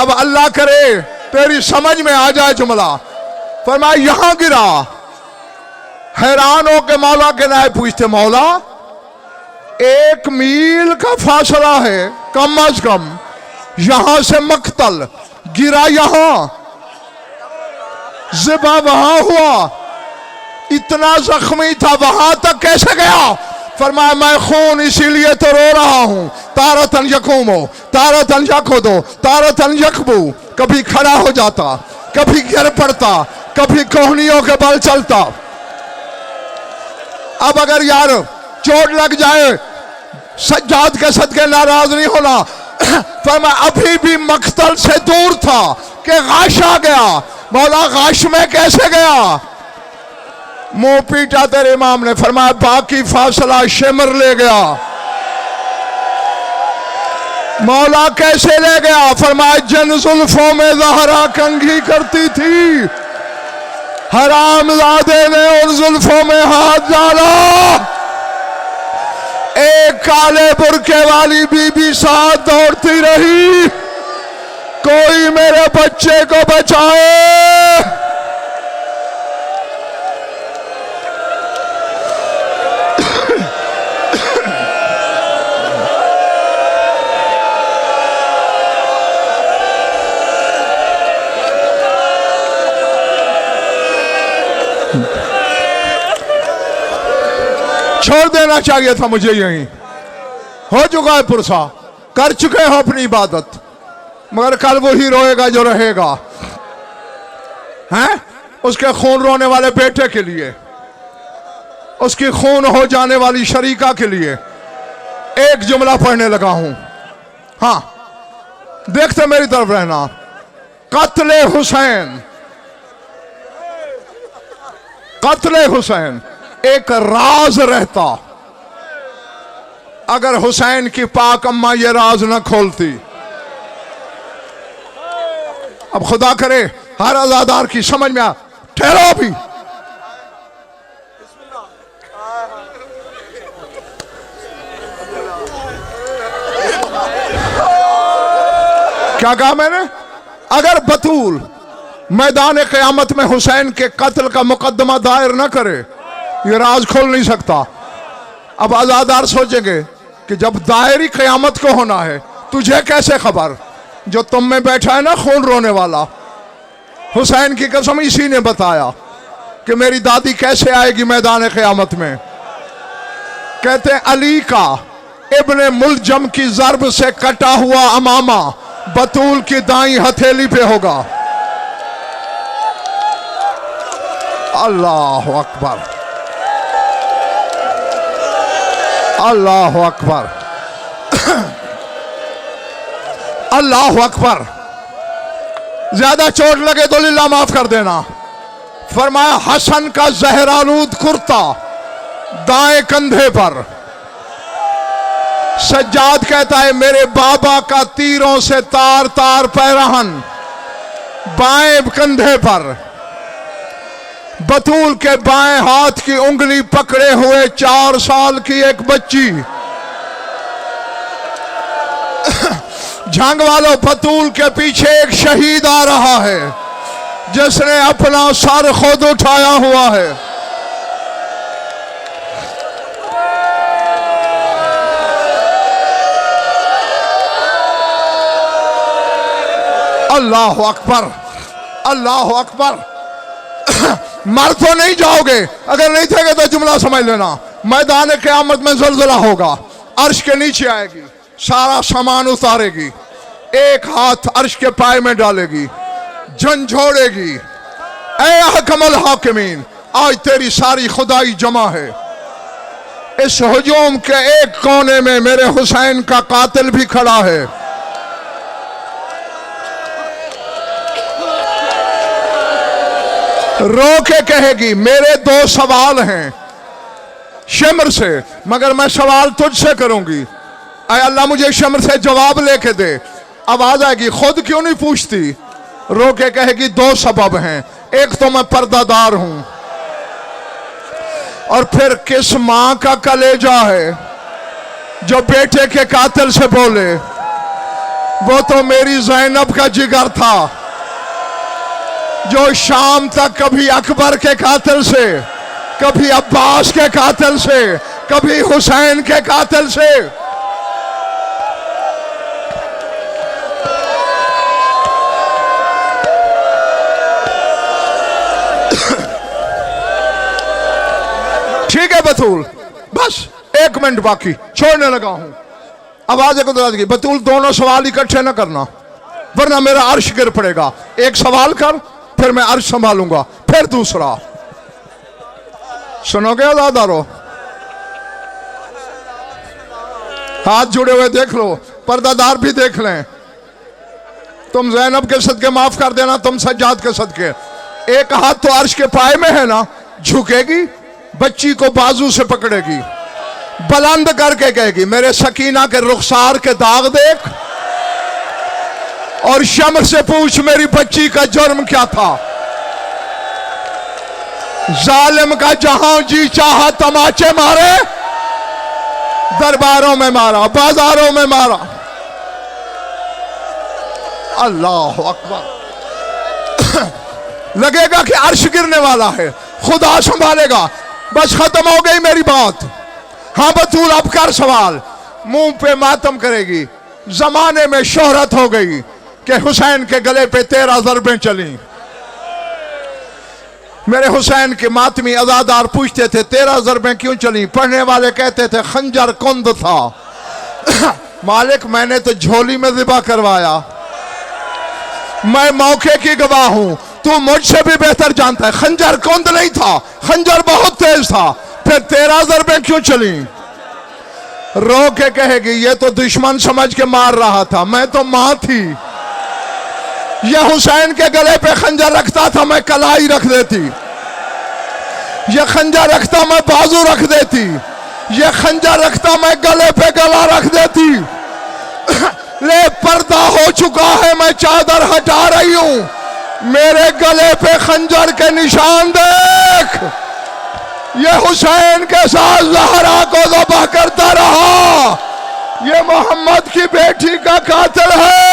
अब अल्लाह करे तेरी समझ में आ जाए जुमला। फरमाया यहां गिरा। हैरान हो के मौला के नायब पूछते, मौला 1 मील का फासला है कम अज कम, यहां से मक्तल, गिरा यहां, ज़िबा वहां हुआ, इतना जख्मी था, वहां तक कैसे गया? फरमाया मैं खून इसीलिए तो रो रहा हूं। तारतन यकूमो, तारतन यकुदो, तारतन यकबू। कभी खड़ा हो जाता, कभी गिर पड़ता, कभी कोहनियों के बल चलता। अब अगर यार चोट लग जाए, सज्जाद के सदके नाराज नहीं होना। फरमाया अभी भी मक्तल से दूर था कि गाश आ गया। मौला गाश में कैसे गया? मुंह पीटा तेरे इमाम ने। फरमाया बाकी फासला शिमर ले गया। मौला कैसे ले गया? फरमाया जिन जुल्फों में ज़हरा कंघी करती थी, हरामजादे ने उन जुल्फों में हाथ डाला। एक काले बुरके वाली बीबी साथ दौड़ती रही, कोई मेरे बच्चे को बचाए। छोड़ देना चाहिए था मुझे। यहीं हो चुका है पुरसा, कर चुके हो अपनी इबादत, मगर कल वही रोएगा जो रहेगा। हैं? उसके खून रोने वाले बेटे के लिए, उसकी खून हो जाने वाली शरीका के लिए एक जुमला पढ़ने लगा हूं। हां, देखते मेरी तरफ रहना। कत्ले हुसैन, कत्ले हुसैन एक राज रहता अगर हुसैन की पाक अम्मा ये राज न खोलती। अब खुदा करे हर अज़ादार की समझ में आ। ठहरो अभी, क्या कहा मैंने? अगर बतूल मैदान क़यामत में हुसैन के कत्ल का मुकदमा दायर न करे, ये राज खोल नहीं सकता। अब आज़ादार सोचेंगे कि जब दायरी क़यामत को होना है, तुझे कैसे खबर? जो तुम में बैठा है ना खून रोने वाला, हुसैन की कसम इसी ने बताया कि मेरी दादी कैसे आएगी मैदान क़यामत में। कहते हैं अली का इब्ने मुलजम की ज़र्ब से कटा हुआ अमामा बतूल की दाई हथेली पे होगा। अल्लाह अकबर, अल्लाह अकबर, अल्लाह अकबर। ज्यादा चोट लगे तो लिल्ला माफ कर देना। फरमाया हसन का जहरालूद कुर्ता दाएं कंधे पर। सज्जाद कहता है मेरे बाबा का तीरों से तार तार पैरहन बाएं कंधे पर। बतूल के बाएं हाथ की उंगली पकड़े हुए 4 साल की एक बच्ची। झंग वालों, बतूल के पीछे एक शहीद आ रहा है। जिसने अपना सर खुद उठाया हुआ है। अल्लाह अकबर, अल्लाह अकबर। मर तो नहीं जाओगे, अगर नहीं थे तो जुमला समझ लेना। मैदान क़यामत में ज़लज़ला होगा, अर्श के नीचे आएगी, सारा सामान उतारेगी, एक हाथ अर्श के पाए में डालेगी, झंझोड़ेगी। ऐ हकमुल हाकिमीन, आज तेरी सारी खुदाई जमा है। इस हुजूम के एक कोने में मेरे हुसैन का कातिल भी खड़ा है। रो के कहेगी मेरे दो सवाल हैं शम्र से, मगर मैं सवाल तुझसे करूंगी। ऐ अल्लाह मुझे शम्र से जवाब लेके दे। आवाज आएगी खुद क्यों नहीं पूछती? रो के कहेगी दो सबब हैं, एक तो मैं पर्दादार हूं, और फिर किस मां का कलेजा है जो बेटे के कातिल से बोले? वो तो मेरी ज़ैनब का जिगर था जो शाम तक कभी अकबर के कातिल से, कभी अब्बास के कातिल से, कभी हुसैन के कातिल से। ठीक है बतूल, बस 1 मिनट बाकी, छोड़ने लगा हूं। आवाज को दे बतूल, दोनों सवाल इकट्ठे न करना वरना मेरा अर्श गिर पड़ेगा। एक सवाल कर, फिर मैं अर्श संभालूंगा, फिर दूसरा। सुनोगे अज़ादारो? हाथ जुड़े हुए देख लो, पर्दादार भी देख लें। तुम ज़ैनब के सदके माफ कर देना, तुम सज्जाद के सदके। एक हाथ तो अर्श के पाए में है ना, झुकेगी, बच्ची को बाजू से पकड़ेगी, बुलंद करके कहेगी मेरे सकीना के रुखसार के दाग देख, और शम्र से पूछ मेरी बच्ची का जुर्म क्या था। जालिम का जहां जी चाहा तमाचे मारे, दरबारों में मारा, बाजारों में मारा। अल्लाह अकबर। लगेगा कि अर्श गिरने वाला है, खुदा संभालेगा। बस खत्म हो गई मेरी बात। हाँ बतूल, अब कर सवाल। मुंह पे मातम करेगी। जमाने में शोहरत हो गई कि हुसैन के गले पे 13 ज़रबें चली। मेरे हुसैन के मातमी अज़ादार पूछते थे 13 ज़रबें क्यों चली? पढ़ने वाले कहते थे खंजर कुंद था। मालिक मैंने तो झोली में ज़िबा करवाया, मैं मौके की गवाह हूं, तू मुझसे भी बेहतर जानता है। खंजर कुंद नहीं था, खंजर बहुत तेज था, फिर 13 ज़रबें क्यों चली? रो के कहेगी ये तो दुश्मन समझ के मार रहा था, मैं तो मां थी। ये हुसैन के गले पे खंजर रखता था, मैं कलाई रख देती। ये खंजर रखता, मैं बाजू रख देती। ये खंजर रखता, मैं गले पे गला रख देती। ले पर्दा हो चुका है, मैं चादर हटा रही हूं, मेरे गले पे खंजर के निशान देख। ये हुसैन के साथ ज़हरा को ज़बह करता रहा, ये मोहम्मद की बेटी का कातिल है।